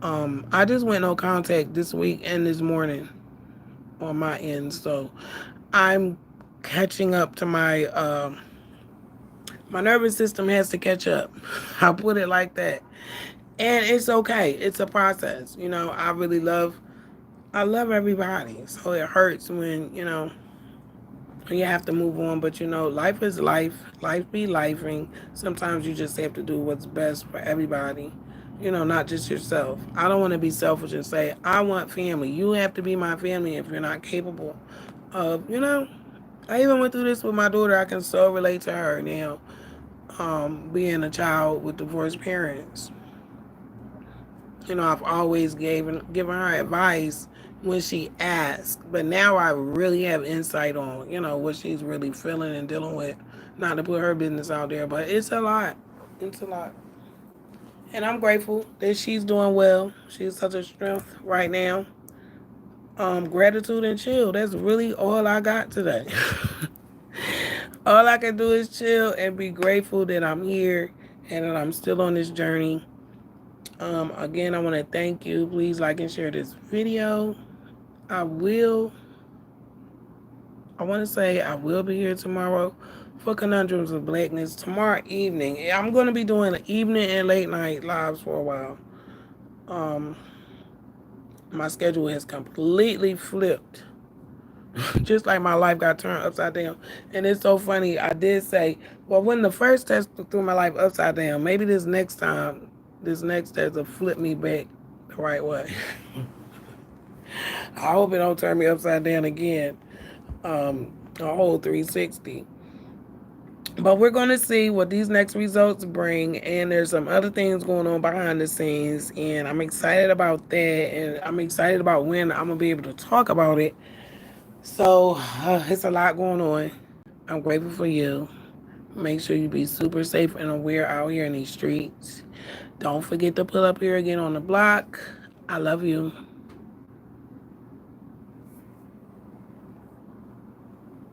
I just went no contact this week and this morning on my end, so I'm catching up to my my nervous system has to catch up. I'll put it like that. And it's okay. It's a process. I love everybody. So it hurts when, You have to move on, but you know, life is life. Life be lifing. Sometimes you just have to do what's best for everybody. You know, not just yourself. I don't want to be selfish and say, I want family. You have to be my family if you're not capable of, you know. I even went through this with my daughter. I can so relate to her now, being a child with divorced parents. You know, I've always given her advice when she asked, but now I really have insight on, you know, what she's really feeling and dealing with. Not to put her business out there, but it's a lot. It's a lot. And I'm grateful that she's doing well. She's such a strength right now. Gratitude and chill. That's really all I got today. All I can do is chill and be grateful that I'm here and that I'm still on this journey. Again, I want to thank you. Please like and share this video. I will, I want to say I will be here tomorrow for Conundrums of Blackness. Tomorrow evening, I'm going to be doing evening and late night lives for a while. Um, my schedule has completely flipped. Just like my life got turned upside down. And it's so funny. I did say, well, when the first test threw my life upside down, maybe this next time, this next test will flip me back the right way. I hope it don't turn me upside down again. A whole 360. But we're going to see what these next results bring. And there's some other things going on behind the scenes. And I'm excited about that. And I'm excited about when I'm going to be able to talk about it. So it's a lot going on. I'm grateful for you. Make sure you be super safe and aware out here in these streets. Don't forget to pull up here again on the block. I love you.